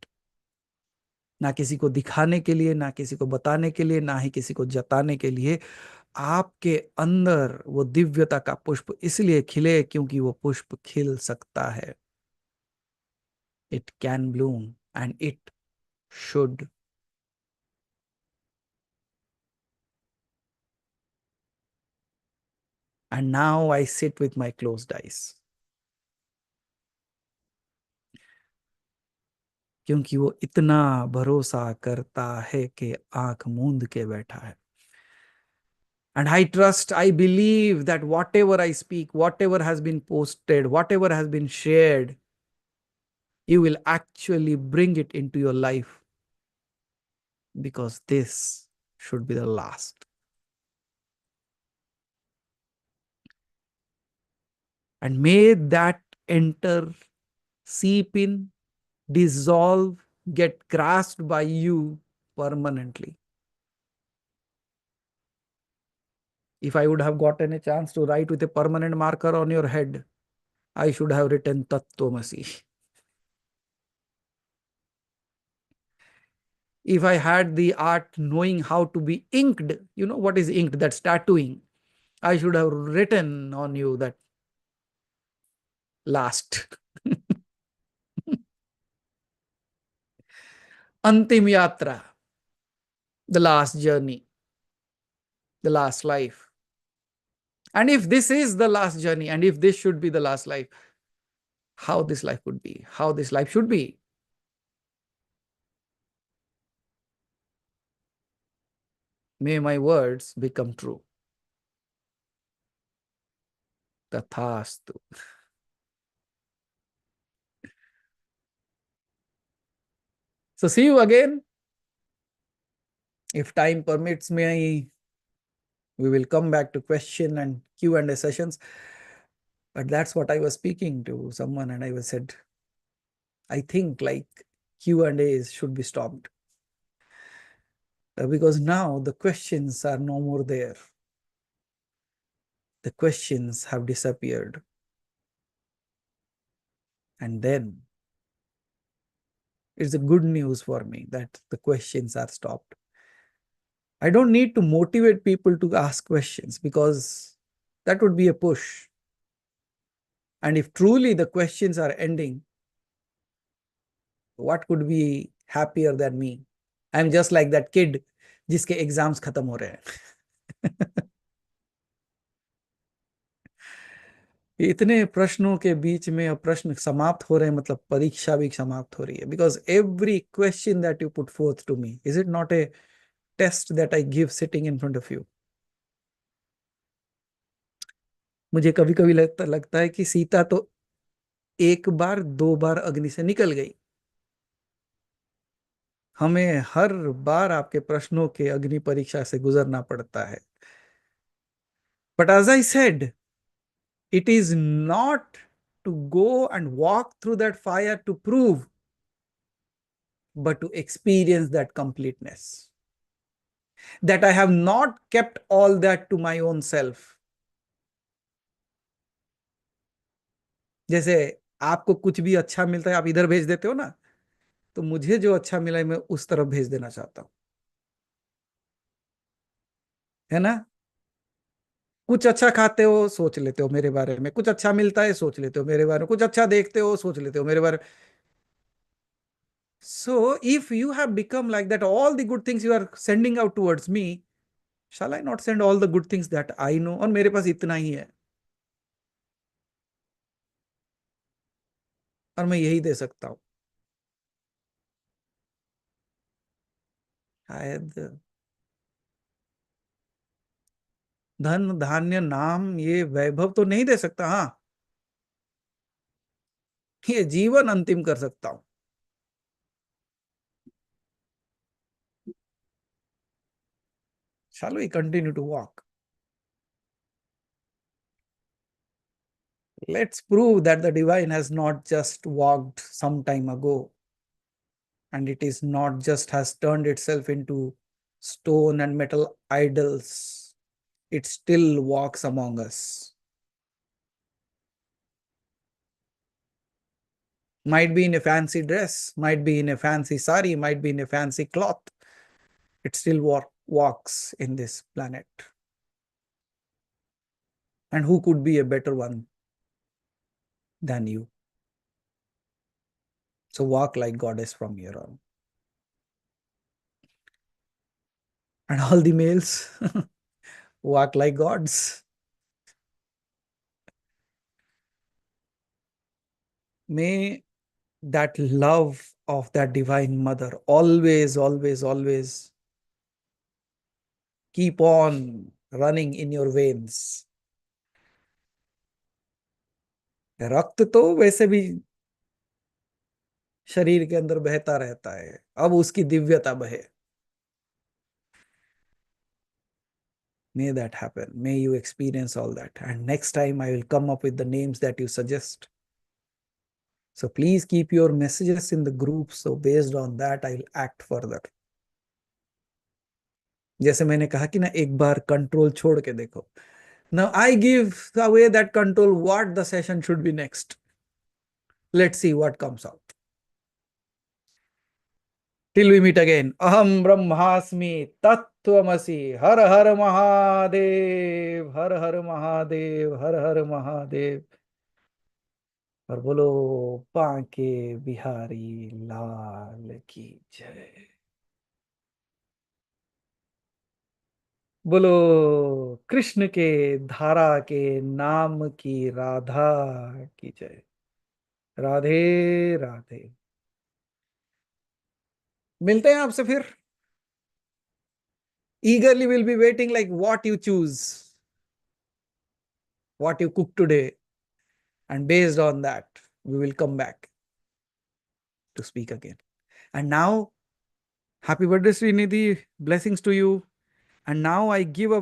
ना किसी को दिखाने के लिए, ना किसी को बताने के लिए, ना ही किसी को जताने के लिए. आपके अंदर वो दिव्यता का पुष्प इसलिए खिले क्योंकि वो पुष्प खिल सकता है. It can bloom and it should. And now I sit with my closed eyes. क्योंकि वो इतना भरोसा करता है कि आंख मूंद के बैठा है. And I trust, I believe that whatever I speak, whatever has been posted, whatever has been shared, you will actually bring it into your life, because this should be the last. And may that enter, seep in, dissolve, get grasped by you permanently. If I would have gotten a chance to write with a permanent marker on your head, I should have written Tattvamasi. If I had the art knowing how to be inked, you know what is inked? That's tattooing. I should have written on you that last. Antim Yatra, the last journey, the last life. And if this is the last journey, and if this should be the last life, how this life could be, how this life should be. May my words become true. Tathastu. So see you again. If time permits me, we will come back to question and Q&A sessions. But that's what I was speaking to someone, and I was said, I think like Q&As should be stopped. Because now the questions are no more there. The questions have disappeared. And then it's a good news for me that the questions are stopped. I don't need to motivate people to ask questions because that would be a push. And if truly the questions are ending, what could be happier than me? I'm just like that kid जिसके exams खत्म हो रहे हैं. इतने प्रश्नों के बीच में अब प्रश्न समाप्त हो रहे हैं, मतलब परीक्षा भी समाप्त हो रही है. Because every question that you put forth to me, is it not a test that I give sitting in front of you? मुझे कभी कभी लगता है कि सीता तो एक बार दो बार अग्नि से निकल गई. हमें हर बार आपके प्रश्नों के अग्नि परीक्षा से गुजरना पड़ता है. But as I said, it is not to go and walk through that fire to prove, but to experience that completeness. That I have not kept all that to my own self. जैसे आपको कुछ भी अच्छा मिलता है, आप इधर भेज देते हो ना, तो मुझे जो अच्छा मिला है मैं उस तरफ भेज देना चाहता हूं, है ना? कुछ अच्छा खाते हो, सोच लेते हो मेरे बारे में. कुछ अच्छा मिलता है, सोच लेते हो मेरे बारे में. कुछ अच्छा देखते हो, सोच लेते हो मेरे बारे में. So if you have become like that, all the good things you are sending out towards me, shall I not send all the good things that I know? और मेरे पास इतना ही है और मैं यही दे सकता हूं. शायद धन धान्य नाम ये वैभव तो नहीं दे सकता. हाँ, ये जीवन अंतिम कर सकता हूं. Shall we continue to walk? Let's prove that the divine has not just walked some time ago, and it is not just has turned itself into stone and metal idols. It still walks among us. Might be in a fancy dress, might be in a fancy sari, might be in a fancy cloth. It still walks in this planet. And who could be a better one than you? So walk like goddess from here on. And all the males, walk like gods. May that love of that divine mother always, always, always keep on running in your veins. रक्त तो वैसे भी शरीर के अंदर बहता रहता है, अब उसकी दिव्यता बहे. May that happen. May you experience all that. And next time I will come up with the names that you suggest. So please keep your messages in the group. So based on that, I will act further. जैसे मैंने कहा कि ना, एक बार control छोड़ के देखो. Now I give away that control what the session should be next. Let's see what comes out. Till we meet again. Aham Brahmasmi Tattvamasi. Har Har Mahadev. Har Har Mahadev. Har Har Mahadev. और बोलो बांके बिहारी लाल की जय. बोलो कृष्ण के धारा के नाम की राधा की जय. राधे राधे। मिलते हैं आपसे फिर। Eagerly will be waiting like what you choose, what you cook today, and based on that, we will come back to speak again. And now, happy birthday, Srinidhi. Blessings to you. And now I give away